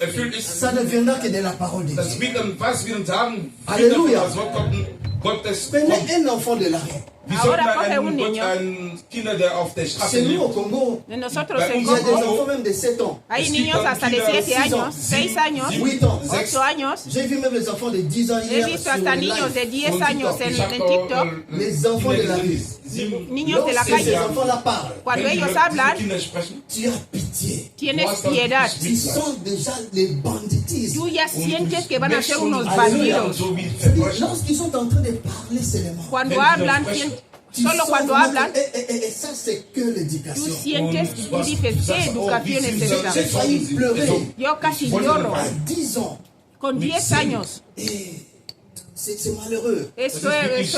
erfüllt ist, ça ne viendra que de la parole de Dieu. das wird dann, was wir sagen, Halleluja. das Wort Gottes Prenez kommt. un enfant de la rue. Wie Ahora soll coge un man niño. einen Kinder, der auf der Straße Chez nous au lebt? Congo, de nosotros Bei en il y a des Congo, enfants même de 7 ans, hay niños hasta de 7 años, 6 años, 8 ans. 8 años. J'ai vu même les enfants de 10 ans He hier visto sur hasta le niños de live. 10 años en TikTok, Les enfants de la rue. niños de la Lorsque ces calle. enfants-là parlent, Cuando ellos hablan, tu as pitié. tienes piedad. Ils sont déjà les banditismes. Tú ya sientes que van a ser unos Aleluya. bandidos. C'est-à-dire, lorsqu'ils sont en train de parler seulement, Cuando hablan, tu solo sens cuando vraiment hablan, que- et ça, c'est que tú l'éducation. sientes y dices, ¿qué educación es esta? J'ai failli pleurer Yo casi lloro. à 10 ans. Con 10 años. Et c'est malheureux. Esto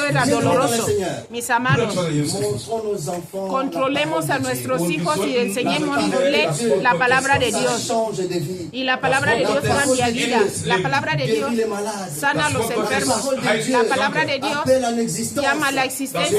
era doloroso. Mis amados, Montrons nos enfants. controlemos a nuestros hijos y enseñémosles la palabra de Dios. Change de vie. Y la palabra de Dios cambia vidas. La palabra de Dios Guéris les malades. sana a los enfermos. La palabra de Dios Appelle en existence llama a la existencia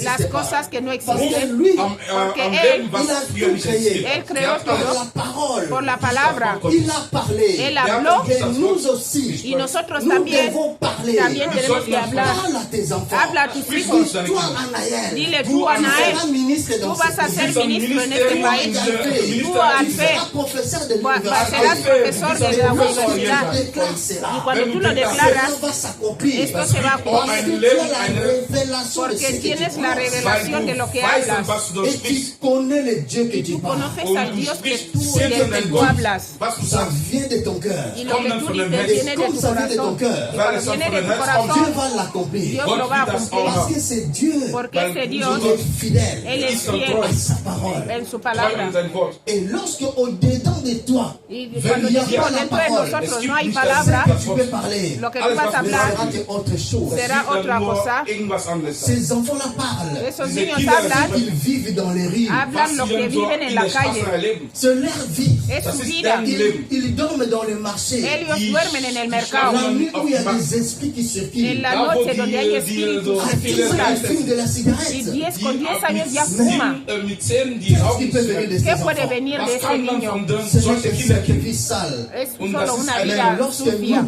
las cosas que no Parce que existen. lui, Porque il a tout créé. Él creó Par todo la parole. por la palabra. Il a parlé. Él habló Et nous aussi, y nosotros nous también devons parler. tenemos que hablar. Parle à tes enfants. Habla a tus hijos. Dis-toi, Anaël, Dile tu tú, Anael, seras ministre dans tú vas a ce ser pays. ministro en este país. Tú, Tu Alfé, seras professeur de serás l'université. profesor de la universidad. Déclare cela. Y cuando tú lo declaras, Cela va s'accomplir. esto se va a Parce cumplir. que tu as la révélation de ce Porque que tu tienes la penses. revelación de lo que hablas. Et tu connais le Dieu que tu Tú parles. conoces al Dios que tú hablas. Ça vient de ton cœur. Y lo que tú dices Et viene de comme tu ça vient de ton corazón. cœur, Y cuando viene de tu Dieu corazón, va l'accomplir. Dios lo va a Parce cumplir. que c'est Dieu Porque ese Dios, qui est fidèle Él es à fiel sa parole. en su palabra. Et lorsque au-dedans de toi, Y cuando il n'y a decimos pas la dentro de parole, nosotros no hay palabra, tu peux parler. lo que tú vas a Ce hablar sera que autre chose. será otra cosa. Ces enfants-là parlent. Esos niños hablan, Ils vivent dans les rues. hablan lo que viven en la calle. C'est leur vie. Es su vida. Ils dorment dans le marché. Ellos duermen en el mercado. La nuit où il y a des esprits qui circulent. En la noche donde hay espíritus que Ils circulan. fument de la Y cigarette. 10 con 10 años ya fuma. Qu'est-ce qui peut venir de ces ¿Qué enfants? puede venir de ese niño? C'est une vie sale. Es solo una vida sucia.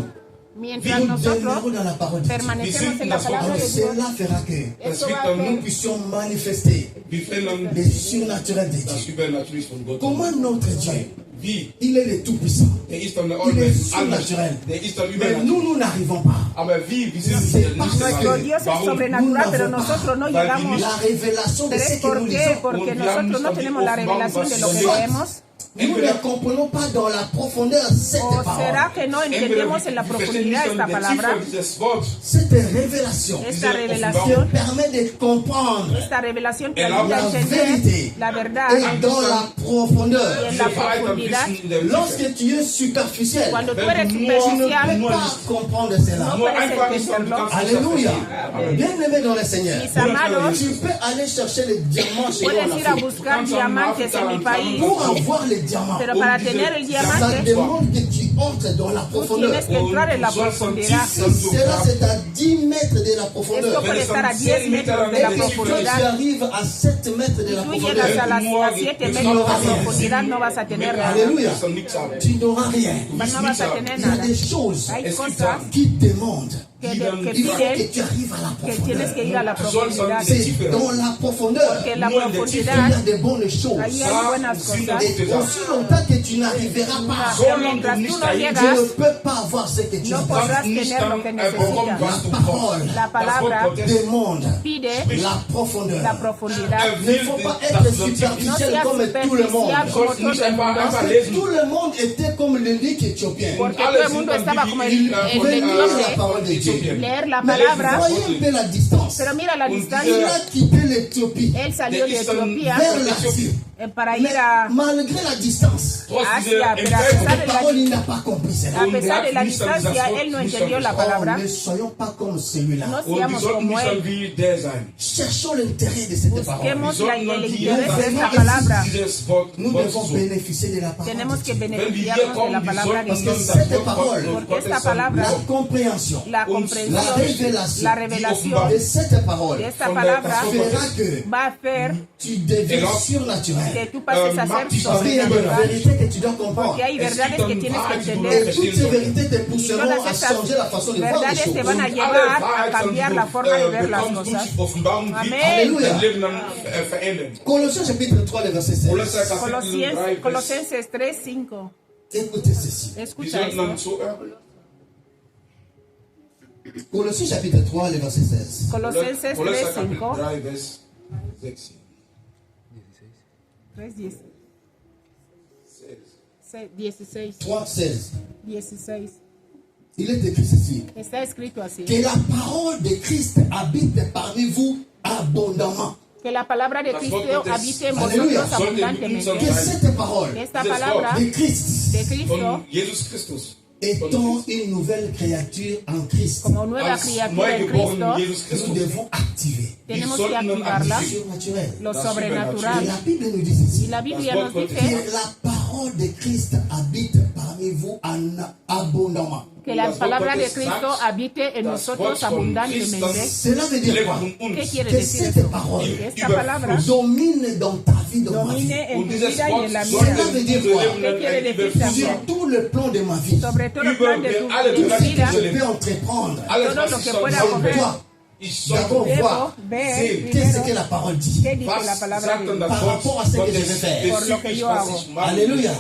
Mientras Nous nosotros demeurons dans la parole de Dieu. permanecemos en la palabra Alors de Dios, cela fera que esto va a nous hacer puissions manifester les surnaturels de Dieu. Comment notre Dieu, il est le Tout-Puissant, il est surnaturel, mais nous n'arrivons pas. C'est parce nuestro que Dios es sobrenatural, pero nosotros no llegamos. la révélation de ce ¿Sabes que por nous qué? lisons, Porque nosotros no tenemos la revelación de lo que leemos. nous ne comprenons pas dans la profondeur cette ¿O parole. será que no entendemos en la profundidad esta palabra? Cette révélation Esta revelación, permet de comprendre esta revelación te La ayuda a entender vérité la verdad et dans la y profondeur. en la profundidad. Lorsque tu es superficiel, Cuando tú eres tu ne superficial, peux pas comprendre cela. no puedes entenderlo. Alléluia. Bien-aimé dans le Seigneur, Mis amados, tu peux aller chercher les diamants chez nous puedes en ir a Afrique. buscar diamantes en mi país, Pour avoir les diamants, pero para tener el ça diamante, demande que tu entres dans la tú profondeur. tienes que entrar en la profundidad. Si cela c'est à 10 mètres de la profondeur, Esto puede estar a 10 metros de la et que toi tu profundidad. arrives à 7 mètres de la Tú profondeur, llegas a las 7 metros de profundidad, no vas a tener nada. Alléluia, tu n'auras rien. No vas a tener Il y a nada. des choses Hay cosas qui demandent. que Il faut que piden tu arrives à la que tienes profondeur. que ir a la profundidad. C'est dans la profondeur Porque en la qu'il y profundidad a de bonnes choses. ahí hay buenas cosas. Et aussi longtemps que tu n'arriveras pas, Pero mientras tú no tu llegas, ne peux pas avoir ce que tu no as. podrás tener lo que necesitas. La parole La palabra demande pide la profondeur. la profundidad. Il ne faut pas être superficiel No comme seas tout le monde. superficial como todo el mundo. Parce que tout le monde était comme le lik éthiopien. Porque todo el mundo estaba como el la parole de Dieu. etíope, leer la Mais palabra. voyez un peu la distance. Pero mira la Il distancia. a quitté l'Éthiopie Él salió de Etiopía vers l'Asie. para ir a... Malgré la distance, Asia, pero a il n'a pas compris cela. pesar de la distancia, él no entendió la palabra. Ne soyons pas comme celui-là. No seamos como él. Cherchons l'intérêt de cette parole. Busquemos el interés de esta palabra. Nous devons bénéficier de la parole. Tenemos que beneficiarnos de la palabra de Parce que Dios. cette parole, Porque esta palabra, la compréhension, la comprensión, la revelación de cette parole de esta palabra fera que va a hacer tu deviens surnaturel. que tú pases a ser Parce qu'il y a des sobrenatural. vérités que tu dois comprendre. Que hay verdades que tienes que Et entender. toutes ces vérités te Y pousseront todas à estas changer la façon de voir les verdades te choses. van a llevar a cambiar la forma de ver las cosas. Amén. Alléluia. Colossiens chapitre 3, le verset 16. Colosenses 3, 5. Écoutez ceci. Escucha esto. Colossiens chapitre 3, le verset 16. Colosenses 3, 5. 3, 10. 16. 3, 16. 16. Il est écrit ceci. Está escrito así. Que la parole de Christ habite parmi vous abondamment. Que la palabra de Cristo habite en Aleluya. vosotros abundantemente. Que cette parole Esta palabra de Christ de Cristo, étant une nouvelle créature en Christ, como nueva criatura en Cristo, nous devons activer tenemos que activarla, le surnaturel. lo Et sobrenatural. la Bible nous dit ceci. Y la Biblia nos dice Que la parole de Christ habite parmi vous en abondamment. que la palabra de Cristo habite en nosotros abundantemente. Cela veut dire quoi? ¿Qué quiere Que decir cette eso? parole Que esta palabra domine dans ta vie, dans ma vie. domine en tu vida y en la Cela mía. veut dire quoi? ¿Qué quiere decir Sur también? tout le plan de ma vie, Sobre todo el plan de tu vida, je peux entreprendre. todo lo que pueda Je coger. dois d'abord voir ver qu'est-ce que primero la parole dit qué dice la palabra de Dios par rapport à ce que je vais faire. por lo que yo hago, Alléluia.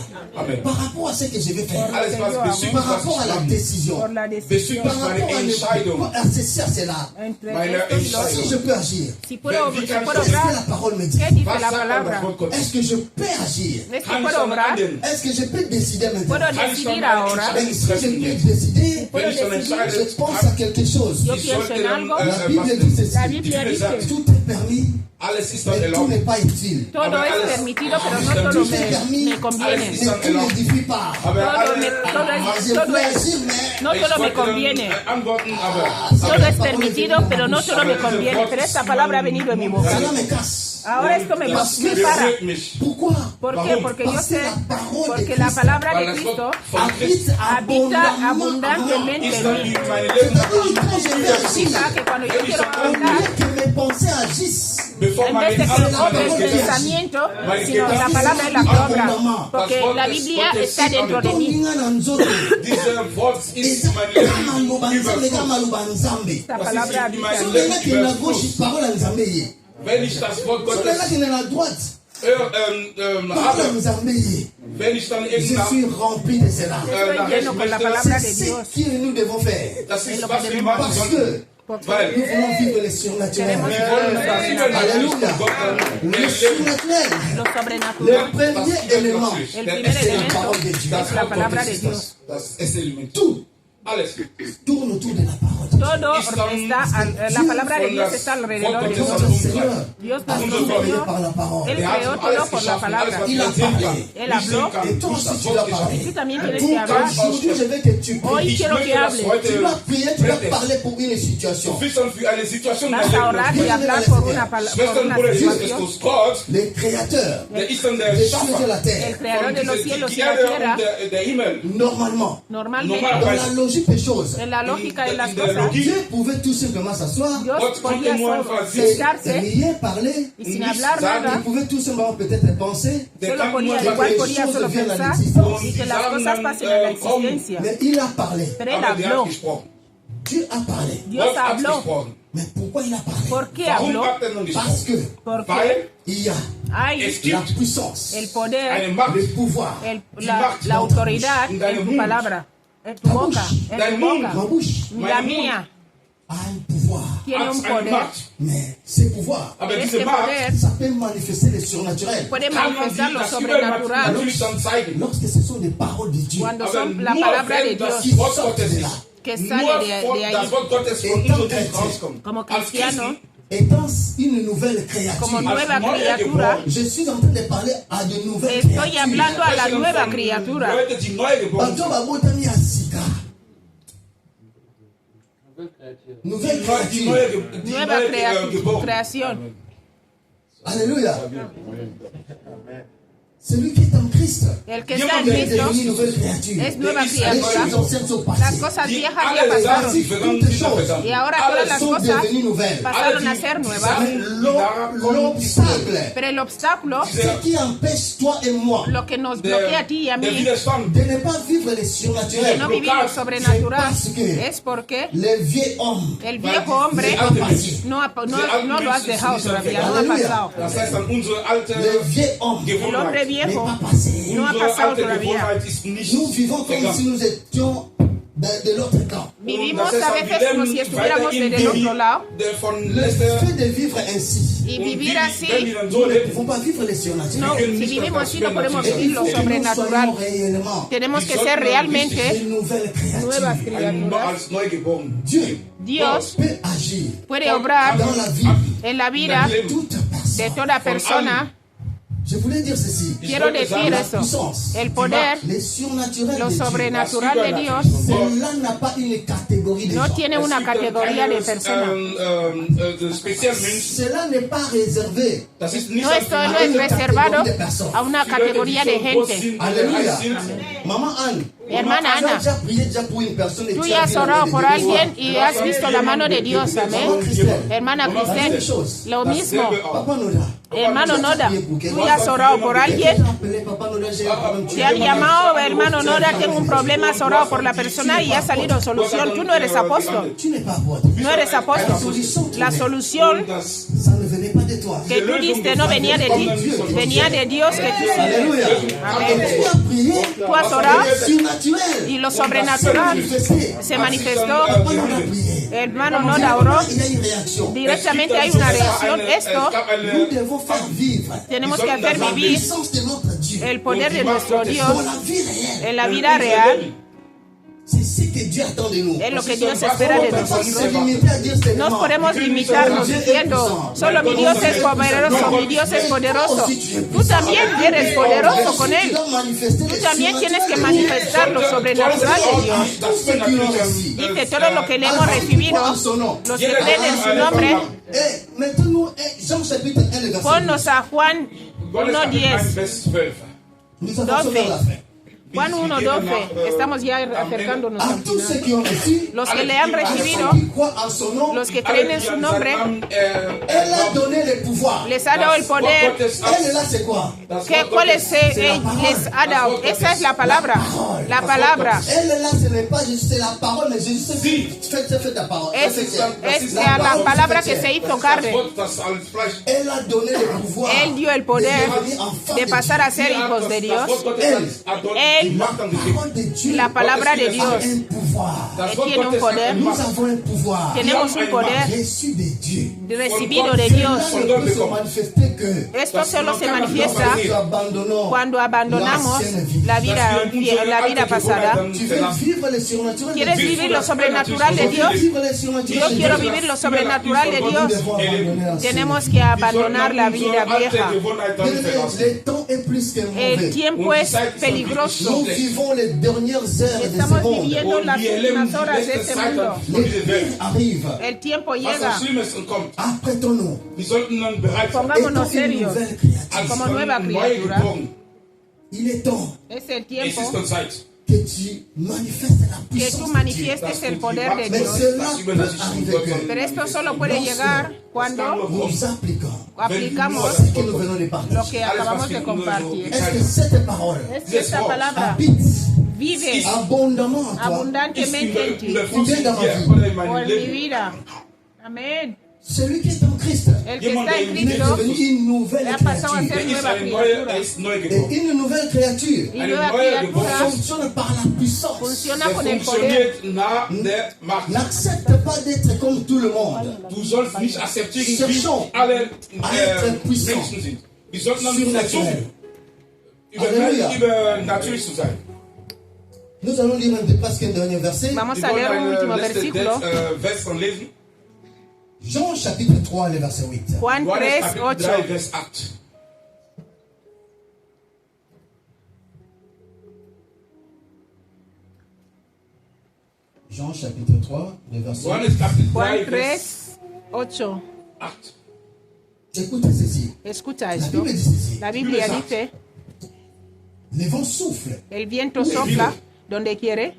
Par rapport à ce que je vais faire. Par rapport à la décision. por la decisión, Par rapport à ceci, à cela. entre esto y lo Si otro. je peux agir, Si puedo qu'est-ce que obrar, la parole me dit? ¿qué dice la palabra? Est-ce que je peux agir? ¿Es que puedo obrar? Est-ce que je peux décider ¿Puedo maintenant? decidir ahora? Et si je peux décider, ¿Puedo decidir? je pense à quelque chose. Yo pienso en algo. La Bible dit ceci. La Biblia dice, Tout est permis, mais tout n'est pas utile. todo es permitido, pero no todo Tout est permis, me conviene. mais tout n'édifie pas. Todo Je es, peux agir, mais no todo me conviene. Todo es permitido, pero no todo me conviene. Pero esta palabra ha venido en mi boca. cela me casse. Ahora esto me para. Pourquoi? ¿Por qué? Porque yo Parce que sé, la parole de porque la Christ palabra de Cristo habita abundantemente en mí. C'est-à-dire, quand je vais agir, Significa que cuando yo quiero au hablar, lieu que mes pensées agissent, en vez de que obre el pensamiento, sino la palabra es la que obra. Porque la Biblia está dentro de mí. tombinga na nzoto. Eza maloba nzambe. Esta palabra habita en mí. Soki que na gauche parole ya nzambe ye. Soki que na droite parole ya nzambe ye. Je suis rempli de cela. Estoy lleno con la palabra de C'est Dios. ce que nous devons faire. Parce que nous voulons vivre le surnaturel. Alléluia. Le surnaturel. Lo Le sobrenatural. premier élément, El primer c'est la elemento parole de Dieu. es la palabra de Dios. Tout tourne autour de la parole de Dieu. Todo está, la palabra de Dios está alrededor de Notre nosotros. Seigneur, Dios a nuestro tout créé Señor, par la parole. Él creó todo por la palabra. Il a parlé. Él habló. Et toi aussi, tu dois parler. Tú también tienes que hablar. Aujourd'hui, je veux que tu Hoy pries. quiero que hable. Tu dois prier, tu dois parler pour une situation. Vas a orar y hablar por una situación. Le créateur El des cieux et de la El terre, creador de los cielos y la tierra, normalement, normalmente, dans la logique des choses, en la lógica de las cosas, Dieu pouvait tout simplement s'asseoir Dios podía et sentarse rien parler. y sin hablar Il nada, pouvait tout simplement peut-être penser, solo podía solo pensar y que las cosas pasen a la existencia. mais il a parlé. Pero él habló. Dieu a parlé. Dios habló. Mais pourquoi il a parlé? ¿Por qué habló? Parce que Porque il y a hay la puissance, el poder, le pouvoir, la autoridad en tu palabra, en tu boca, en tu ma boca. bouche La mía a un pouvoir. tiene un poder. Mais ce pouvoir, Este poder ça peut manifester le surnaturel. puede manifestar lo sobrenatural Lorsque ce sont des paroles de Dieu, cuando son la palabra de Dios qui sortent de là. que sale de ahí. Étant chrétien, Como cristiano, étant une nouvelle créature. como nueva criatura, Je suis en train de parler à de nouvelles estoy créatures. hablando a la nueva criatura. Bato babotami ya sika. Nouvelle créature. Nueva creación. Alléluia. Celui qui est en Christ El que está en est Cristo devenu nouvelle créature. es nueva Les criatura. choses anciennes sont Las passées. cosas viejas ya pasaron. Toutes choses Y ahora todas las sont cosas devenues nouvelles. pasaron a ser nuevas. L'obstacle, Pero el obstáculo, ce qui empêche toi et moi lo que nos bloquea a ti y a mí, de ne pas vivre les de surnaturels, no vivir lo sobrenatural, parce que es porque les vieux hommes el viejo hombre no lo has dejado todavía, no ha pasado. Das heißt dann unsere alte les vieux hommes El hombre Gewohnheit. n'est viejo pas passé. no ha Unsere pasado alte todavía. Gewohnheit ist nicht Nous vivons comme si vergangen. nous étions de l'autre camp. Vivimos a veces como si estuviéramos del otro lado, Le fait de vivre ainsi, y vivir así, nous ne pouvons pas vivre les no, surnaturels. si vivimos así no podemos Et vivir il lo faut que nous sobrenatural. soyons réellement Tenemos que ser realmente de nouvelles nuevas créatures. criaturas. Als neugeboren. Dieu Dios peut agir puede obrar dans la vie en la vida de toute de personne. toda persona. Je voulais dire ceci. Quiero decir La eso, puissance, el poder, les surnaturels lo de Dieu, sobrenatural de Dios cela n'a pas une catégorie de no gens. tiene una categoría de personas. Cela n'est pas réservé. No, esto no es reservado a una categoría de gente. Alléluia. Maman Anne, Hermana tu as Ana, déjà prié déjà pour une personne et tú tu ya as has vu la orado main por de Dieu. alguien y has visto la mano de Dios, amén. Hermana Cristel, lo mismo. Papa Noda, Hermano Noda, tú ya has orado por tu alguien. as appelé Papa Noda, j'ai un problème. Te han llamado, hermano Noda, tengo un problema, has orado por la persona y ha salido solución. Tú no eres apóstol, Tu n'es pas apôtre. no eres apóstol. La solución Ça ne venait pas de toi. que tú diste no venía de ti, venía de Dios que tú Alléluia. sigues. Amén. Et tu as prié. Tú has orado Le surnaturel. y lo sobrenatural se manifestó. Papa Noda a prié. Hermano Noda oró, Il y a une réaction. directamente hay una reacción. Esto Nous devons faire vivre tenemos que hacer la vivir puissance de notre Dieu el poder de nuestro Dios dans la vie réelle. en la vida real. C'est ce que Dieu attend de nous. Es lo que Dios espera de On ne peut pas nosotros. se limiter à dire seulement. Nos podemos limitarnos diciendo, solo mi Dios es poderoso, mi Dios es poderoso. Tú también eres poderoso con Él. Tú también tienes que manifestar lo sobrenatural de Dios. Dice, todo lo que le hemos recibido, los que creen en su nombre, Maintenant, Jean chapitre 1, le verset. ponnos a Juan 1:10. Nous avançons vers la fin. Juan 1:12. Estamos ya acercándonos À al tous final. ceux qui ont reçu, Los que le han à recibido, ceux qui croient en son nom, los que creen en su nombre, elle a donné le pouvoir. les ha dado el poder. Elle là, c'est quoi? ¿Cuál es les ha dado? Esa es la palabra. La palabra. Elle là, ce n'est pas juste c'est la parole, mais Jésus fait ta parole. Es la palabra que se hizo carne. Elle a donné le pouvoir. Él dio el poder de pasar a ser hijos de Dios. Él, La parole de Dieu la palabra de a Dios, un pouvoir. tiene un poder. Nous avons un pouvoir. Tenemos un poder Reçu de Dieu. recibido de Cela Dios. ne peut se manifester que Esto solo se manifiesta nous abandonnons cuando abandonamos l'ancienne vie. la vida pasada. Tu veux vivre le surnaturel de ¿Quieres Dieu? vivir lo sobrenatural de Dios? Vivre le surnaturel Yo de quiero Dieu. vivir lo sobrenatural de Nous Dios. devons abandonner l'ancienne Tenemos vie. que abandonar la vida vieja. Le temps est plus que El mauvais. tiempo es Nous peligroso. vivons les dernières heures de ce Estamos monde. viviendo las últimas horas de este mundo. Les pires arrivent. El tiempo llega. Apprêtons-nous. Pongámonos Étant une serios. nouvelle créature. Como nueva criatura. Il est temps Es el tiempo que tu manifestes la que puissance tú de Dieu. manifiestes el poder de Mais Dios. cela peut arriver que Pero esto solo puede llegar cuando nous appliquons aplicamos ce que nous venons de lo partager. que acabamos de compartir. Est-ce que cette parole Es que esta palabra habite vive abondamment en toi abundantemente en ti ou bien dans ma vie? o en mi vida. Amén. Celui qui est en Christ El que está en il est Cristo devenu une nouvelle ha pasado a créature. ser nueva criatura. Et une nouvelle créature Y nueva criatura fonctionne par la puissance. funciona con el poder. N'accepte pas d'être comme tout le monde. Du sollst nicht akzeptieren, wie Cherchons alle à être puissants. Menschen sind. Wir sollten dann nicht Surnaturell. versuchen, Halleluja. übernatürlich zu sein. Nous allons lire presque un dernier verset. Vamos Wir a wollen leer un último letzte versículo. Vers von lesen. Jean chapitre 3, le verset 8. Juan Johannes 3, Kapitel 8. 3, Vers 8. Jean chapitre 3, le verset 8. Johannes Kapitel 3, Juan Vers 3, 8. 8. Escucha Écoutez ceci. La esto. Bible dit ceci. La Biblia dice, Le vent souffle. el viento sopla donde quiere,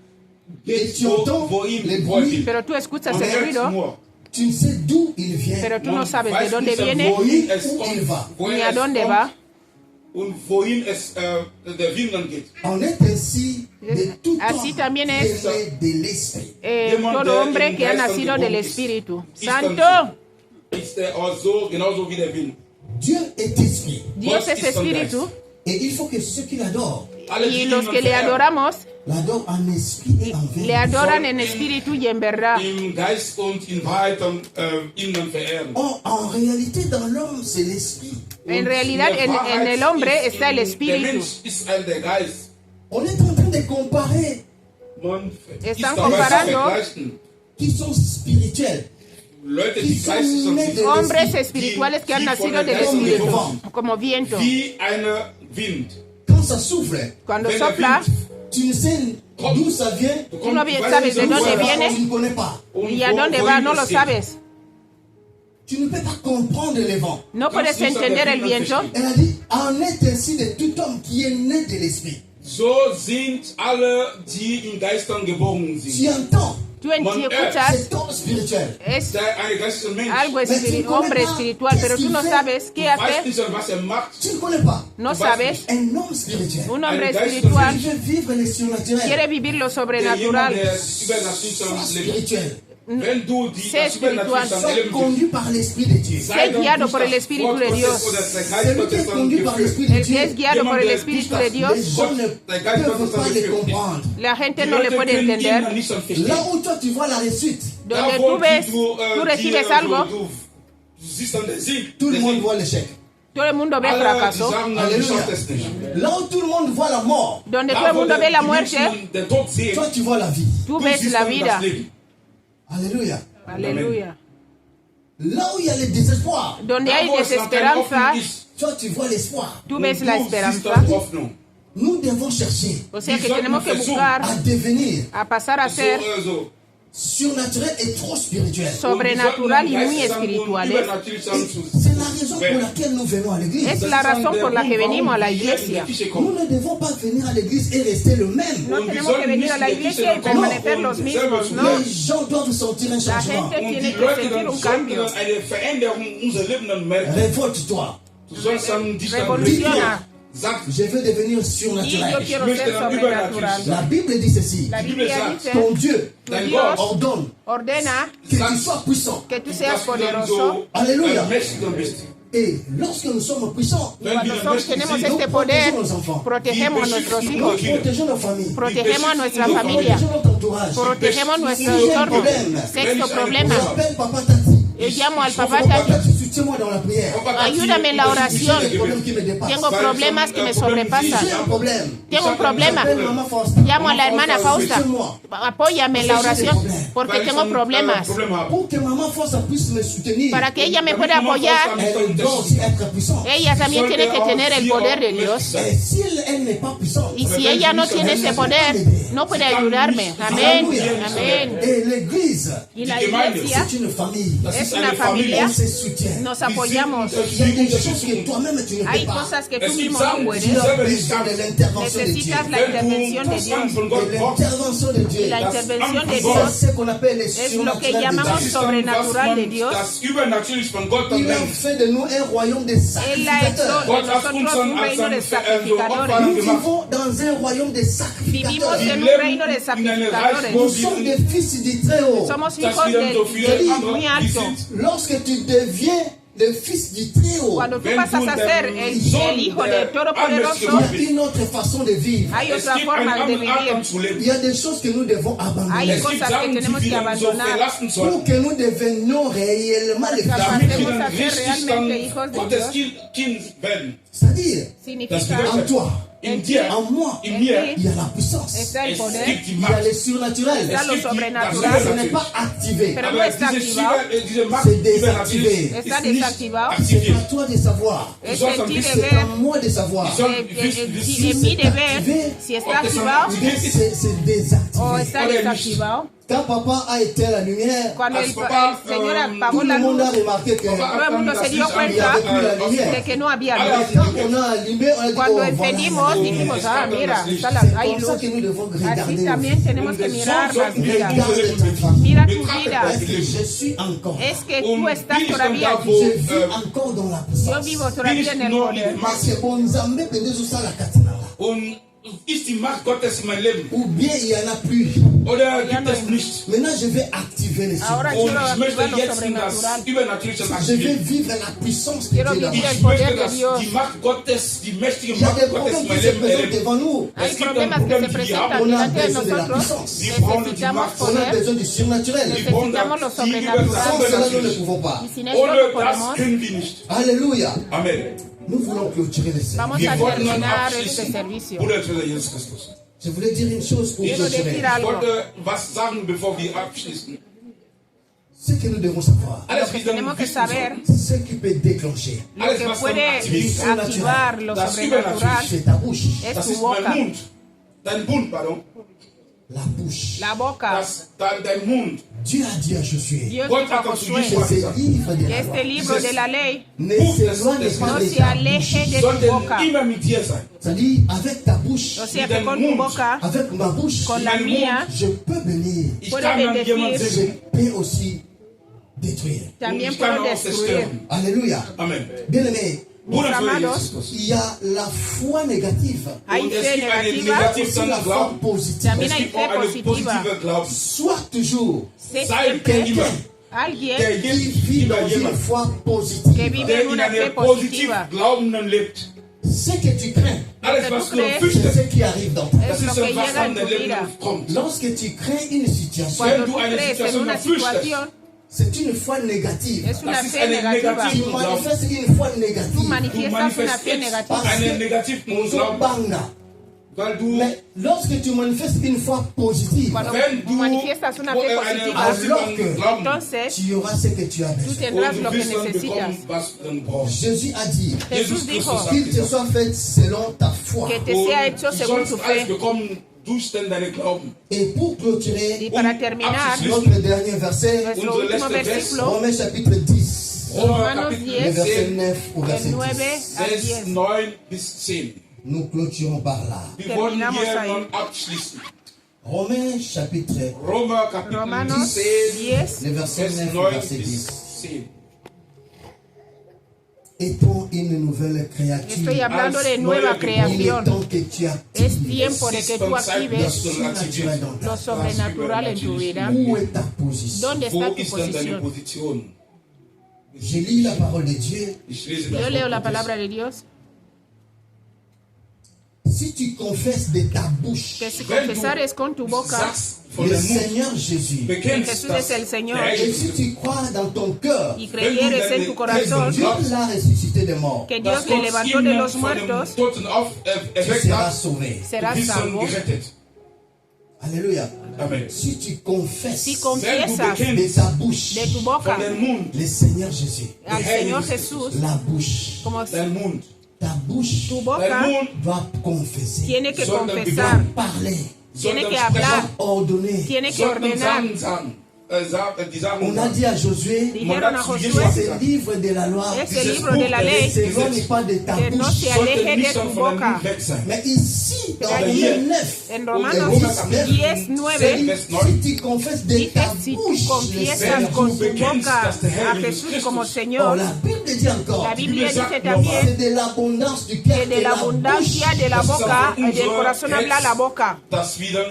Et tu entends les bruits. pero tú escuchas el ruido, Moi. Tu ne sais d'où il vient. pero tú no Man sabes de weiß dónde nicht, viene Wohin es où il va. wohin ni a es dónde kommt va. und wohin es der Wind dann geht. On est ainsi de tout Así homme también es qui est de l'esprit. todo hombre que ha nacido del Espíritu Santo. Ist er auch so, genauso wie der Wind. Dieu est esprit. Dios es Espíritu Et il faut que ceux qui l'adorent Alle, y die los ihn que le verehren, adoramos l'adorent en esprit et en le vérité. adoran en espíritu y en verdad. im Geist und in Wahrheit dann, ihn dann verehren. Or, en réalité, dans l'homme, c'est l'esprit. En realidad, en el hombre está el Der Espíritu. Mensch ist der Geist. On est en train de comparer Man Están ist dabei zu comparando vergleichen. qui sont spirituels. Leute, die Die son geistig nés sind, de Hombres l'esprit. espirituales que han die nacido von del der Geist Espíritu, geboren. como viento. wie eine Wind. Quand ça souffle, Cuando Wenn der sopla, Wind tu ne sais d'où ça vient, tú no sabes de dónde viene tu ne connais pas. y a dónde va, no lo sabes. Tu ne peux pas comprendre les vents. No puedes entender el viento. Elle a dit, en est ainsi de tout homme qui est né de l'esprit. So sind alle, die in Geistern geboren Tu sind. entends, Tú escuchas, c'est homme spirituel. es Ein geistlicher Mensch. algo hombre espiritual, pero tú no sabes qué Weiß hace, nicht, was macht. Tu ne connais pas. no sabes. Un homme spirituel. Un hombre Ein geistlicher espiritual Il veut vivre le surnaturel. quiere vivir lo Der jemand, sobrenatural. der übernatürlich Sois lebt. spirituel. Wenn du die Sé das Übernatürliche espiritual. dann Sois erleben willst, conduit par l'esprit de Dieu. sei dann guiado durch por el das Espíritu Wort de Gottes Dios. oder der Geist Celui qui Gottes est dann conduit par geführt. l'esprit de El que Dieu. es guiado por el Espíritu de Dios, Les gens ne peuvent pas le comprendre. la gente Die no le Leute puede können ihn entender. nicht dann verstehen. Là où toi tu vois la réussite, Donde tú ves, tú recibes algo, Du siehst dann den Sieg. tout le Den monde Sieg. voit l'échec. todo el mundo ve Alle, die fracaso. sagen dann, du Alléluia. schaffst es nicht. Là où tout le monde voit la mort, Donde todo Da, el wo mundo ve la die muerte, Menschen den Tod sehen, toi tu vois la vie. tú du ves siehst la dann vida. das Leben. Alléluia. Aleluya. Là où il y a le désespoir, Donde Da, hay wo es dann keine desesperanza, Hoffnung ist, toi tu vois l'espoir. tú und ves la du siehst esperanza. dann Hoffnung. Nous devons chercher O sea que tenemos que buscar à devenir a pasar a ser So. surnaturel et trop spirituel. sobrenatural y muy espirituales. C'est la raison pour laquelle nous venons à l'église. Es la razón por la que venimos a la iglesia. Nous ne devons pas venir à l'église et rester le même. No tenemos que venir a la iglesia y permanecer los mismos, ¿no? Les gens doivent sentir un La changement. gente Und tiene die que Leute sentir dann un sollten cambio. dann eine Veränderung in unser Leben dann merken. Révolte-toi. Du sollst dann dich dann Revoluciona. Sag, Je veux devenir Y yo surnaturel. quiero ser sobrenatural. La Bible dit ceci. La Biblia dice, Ton Dieu dein Dios Gott, ordonne ordena que tu sois puissant. que tú seas dass du dann poderoso. so Alléluia. mächtig dann bist. Et lorsque nous sommes puissants, Y cuando tenemos sind, este poder, protegemos a nuestros hijos, protégeons nos familles. protegemos a nuestra familia, Protégeons notre entourage. protegemos nuestro Si j'ai un entorno. problème, Sexto problema, j'appelle papa Tati. yo llamo al papá Papa Tati, Tati, soutiens-moi dans la prière. ayúdame en la oración, J'ai des problèmes qui me dépassent. tengo problemas que me Si sobrepasan, j'ai un problème, tengo un problema, j'appelle maman Fausta. llamo a la hermana Fausta, Soutiens-moi. apóyame en la oración, porque tengo problemas, Pour que maman Fausta puisse me soutenir, para que ella me pueda apoyar. elle doit aussi être puissante. Ella también tiene que tener el poder de Dios. Et si elle n'est pas puissante, Y si ella no tiene ese poder, no puede ayudarme. Amén, amén. Et l'église, Y la iglesia c'est une famille. es una familia, On se soutient. nos apoyamos. Il y a des choses que toi-même tu ne Hay peux pas. cosas que tú mismo no Tu puedes. as besoin de l'intervention de Dieu. Necesitas la intervención de Dios. De l'intervention de Dieu. Y la intervención de C'est Dios ce qu'on appelle les es lo que surnaturels de llamamos Dieu. sobrenatural de Dios. Das übernatürlich von Gott dann Il a nennt. fait de nous un royaume de Él ha hecho sacrificateurs. de nosotros un reino de sacrificadores. Nous vivons dans un royaume de Vivimos sacrificateurs. en un reino de sacrificadores. Nous sommes des fils du Très-Haut. Somos hijos del muy alto. Lorsque tu deviens le fils du Très-Haut, Cuando tú pasas a ser el hijo del Todopoderoso, il y a une autre façon de vivre. hay otra forma de vivir. Il y a des choses que nous devons Hay abandonner cosas que tenemos que abandonar pour que nous devenions réellement les fils Para de que Dieu. pasemos a ser realmente hijos de Dios. Kind werden. C'est-à-dire, Significa en toi, In dir, En moi, in mir, il y a la puissance. está el es poder, gibt die Il y a Macht. le surnaturel. está lo Ce sobrenatural, n'est pas activé. pero no Aber está diese activado, diese Macht C'est übernatürlich désactivé. ist está nicht desactivado. C'est aktiviert. à toi de savoir. es sollst en ti de C'est ver, à moi de savoir. Ich soll si en mí de ver si está activado C'est désactivé. o está desactivado. Quand papa a éteint la lumière, Cuando el papá, Señor tout apagó le la monde a luz, remarqué que todo el mundo se dio il n'y cuenta avait plus la lumière. de que no había Ah, luz. Quand on a allumé, on a dit, Cuando oh, encendimos, voilà. dijimos, ah, mira, está C'est hay comme ça luz. que nous devons Así regarder. también tenemos que mirar las vidas. Regarde ta famille. Mira tu vida. Est-ce que je suis encore? Es que tú estás Billy todavía Sandabo, aquí. Je vis encore dans la Yo puissance. vivo todavía en el poder. Parce que Bonzambe pendezo sala katinala. Und ist die Macht Gottes in mein Leben? Ou bien il y en a plus. Oder gibt es nicht? Maintenant, je vais activer les Ahora signes. Und quiero ich möchte activar lo jetzt in das sobrenatural. Übernatürliche Je vais aktivieren. vivre la puissance de Quiero Dieu. vivir là-bas. el Ich poder möchte, de dass Dios. die Macht Gottes, die mächtige Il y a Macht des Gottes problèmes in qui mein se Leben présentent erleben. devant nous. Hay Es gibt ein problemas que Problem, se die presentan haben. On a delante de besoin de la nosotros. puissance. Necesitamos On a poder. besoin du surnaturel. Necesitamos lo Sans sobrenatural. cela, nous ne pouvons pas. Y sin esto no Ohne das podemos. können wir nicht. Alléluia. Amen. Nous voulons clôturer le service. Vamos Wir a wollten dann terminar este abschließen. servicio. Bruder Jesus Christus. Je voulais dire une chose pour Quiero clôturer. decir Ich algo. wollte was sagen, bevor wir abschließen. Ce que nous devons savoir, Lo que tenemos que saber, ce qui peut déclencher, lo que puede activar lo sobrenatural c'est ta bouche, es Das tu ist mein boca, Mund. Dein Mund, pardon. la bouche. la boca. Dein Mund. Dieu a dit à Josué Dios Gott dijo a hat uns Josué que ce livre de que la este loi libro de la ley ne s'éloigne pas no de se ta aleje bouche. de tu Sollten boca. immer mit dir sein. C'est-à-dire, avec ta bouche, O sea que con tu boca, avec ma bouche, con la mía, je peux bénir, Ich Puede kann an bendecir. jemand je segnen. peux aussi détruire. también Ich kann puedo auch destruir. zerstören. Alléluia. Amen. Bien-aimé, Bruder Mis für amados, Jesus Christus. il y a la foi négative. Hay Und es fe gibt eine negativa, negative Aussi la foi Glauben. positive. también Es hay gibt fe auch eine positiva. positive Glauben. Sois toujours Sé Sei siempre immer alguien der qui jetzt vit über dans une jemand, foi que positive. vive der en in una fe einem positiv positiva. Glaubenden lebt. Ce que tu crains, Alles, du was du crees, c'est fürchtest, ce qui arrive dans ta vie. das Es lo ist que was llega an en dein tu Leben vida. kommt. Lorsque tu crains une situation, Cuando Wenn tú du eine crees en Situation una fürchtest, situación, c'est une foi négative. es una Das ist fe eine negativa. negative Tu manifestes une foi Tú négative. manifiestas una fe negativa. einen negativen Glauben, Banga. weil du, Mais lorsque tu manifestes une foi positive, Cuando wenn du manifiestas una fe einen positiva, positiven Glauben entonces tu auras ce que tu as tú besoin. tendrás und lo du que wirst dann necesitas. bekommen, was du brauchst. Jésus a dit Jesús dijo qu'il te soit fait selon ta foi. que te sea hecho Du según tu sollst alles fe. bekommen durch deinen Glauben. Et pour Y clôturer para terminar, notre dernier verset, nuestro Unser último letzter versículo, Romains chapitre 10, Römer Romanos Kapitel 10, le verset 10, 9 au verset del 10. 9 al 6, 10. 9 bis 10. Nous clôturons par là. Wir wollen Terminamos hier ahí. nun abschließen. Romains chapitre, Römer Kapitel Romanos 10, 10, le verset Vers 9 au 9 verset bis 10. 10. Étant une nouvelle créature, estoy hablando de nueva il est creación. temps que tu Es actives tiempo de que tú actives surnaturel dans ta lo sobrenatural en tu vida. Où est ta position? ¿Dónde está Wo tu ist denn deine posición? Position? Je lis la parole de Dieu. Ich lese Yo das leo Wort la Gottes. palabra de Dios, Si tu confesses de ta bouche que si Wenn du confesares con tu boca sagst von le dem Mund, Seigneur Jésus, bekennst, Jesús dass es el Señor. der Herr et si Jesus tu crois dans ton cœur y creyeres en tu que corazón Dieu l'a ressuscité des morts, que dass Dios le Gott levantó ihn de los von muertos, den Toten tu erweckt seras hat, sauvé. du serás bist dann salvo. gerettet. Alléluia. Amen. Si tu confesses Si Wenn du confiesas de bekennst ta bouche de tu boca von dem Mund, le Seigneur Jésus, al Señor Jesús, la bouche, como dein Mund, ta bouche tu dein boca Mund doit confesser, tiene que Soll confesar, parler, tiene soll que dann hablar, sprechen, ordonner. tiene que soll dann ordenar. Sachen sagen, die Sachen On a dit à Josué, Dijeron a Man Josué, hat ce livre de la loi ese libro de la ne ley, s'éloigne pas de ta que no bouche. se sollte aleje nicht de dann tu von deinem boca. Mund weg sein. Mais ici, dans Aber Romains hier, 9, En et Romanos 10, 10:9 si tu confesses de ta dice, si tú bouche le confiesas Seigneur, con tu bekennst, boca dass der Herr a Jesus Jesús Christus- como oh, Señor, la Bible dit encore, la Biblia dice c'est también de l'abondance du cœur que de la abundancia de la boca, Das ist del corazón habla la boca. dass wir dann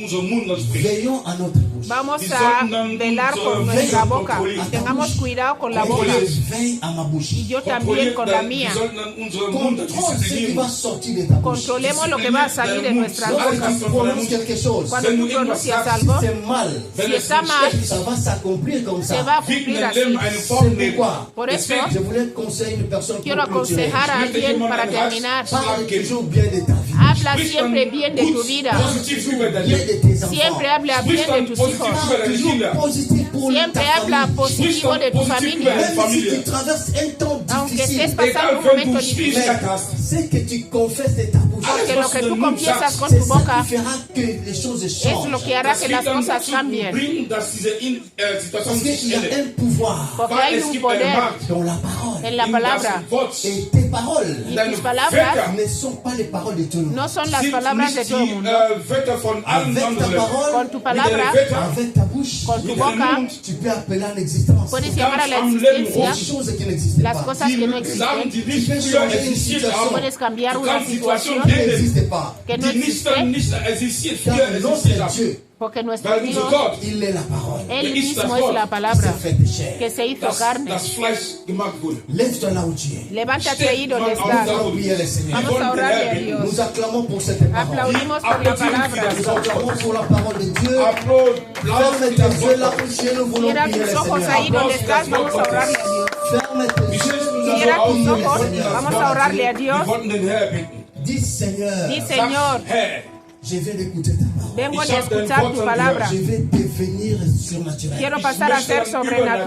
unser Mund dann sprechen. Veillons à notre bouche. Vamos Wir a sollten dann velar por nuestra boca. Tengamos cuidado con la boca. Veille à ma bouche. Y yo también con la mía. Contrôle ce qui va sortir de ta bouche. Controlemos lo que va a salir de nuestras Lorsque bocas. tu prononces quelque chose, Cuando tú pronuncias si algo, c'est mal, si está mal, ça va s'accomplir comme se ça. va a cumplir así. C'est pourquoi Por eso, je voulais conseiller une personne pour quiero clôturer. aconsejar a alguien para terminar. Parle toujours bien de ta vie. Habla siempre bien de tu vida. Bien de tes enfants. Siempre habla bien de tus hijos. Parle toujours positif pour Siempre ta habla famille. positivo de tu familia. Même si tu traverses un temps Aunque difficile, estés pasando un momento difícil, c'est que tu confesses de ta bouche. porque lo que tú confiesas con C'est tu ça boca qui fera que les choses es changent. lo que hará que las cosas cambien. Parce qu'il y a un pouvoir Porque hay un poder dans la parole. en la palabra. Et tes paroles Y tus palabras ne sont pas les paroles de tout le monde. no son las palabras de todo el mundo. Avec ta parole, Con tu palabra, avec ta bouche, con tu boca, tu peux appeler à l'existence puedes llamar a la existencia des choses qui n'existent las pas. cosas que no existen. Tu peux changer une situation Puedes cambiar una situación qui n'existe pas. que no existe, Car notre Dieu, porque nuestro Dios, il est la parole. Él mismo es la palabra Fait de chair. que se hizo carne. Lève-toi là où tu es. Levántate ahí donde Nous estás. allons prier le Seigneur. Vamos a orarle a Dios. Nous acclamons pour cette parole. Aplaudimos por la palabra. Nous acclamons pour la parole de Dieu. Ferme tes yeux là où tu es, nous voulons Cierra prier le tus ojos Seigneur. ahí donde estás. Vamos a orarle a Dios. Ferme tes yeux, nous Cierra allons tus prier le ojos. Seigneur. Vamos a orarle a Dios. Dis Seigneur, Di, Señor, je viens d'écouter ta parole. vengo de escuchar tu palabra. Je vais devenir surnaturel. Quiero pasar a ser sobrenatural.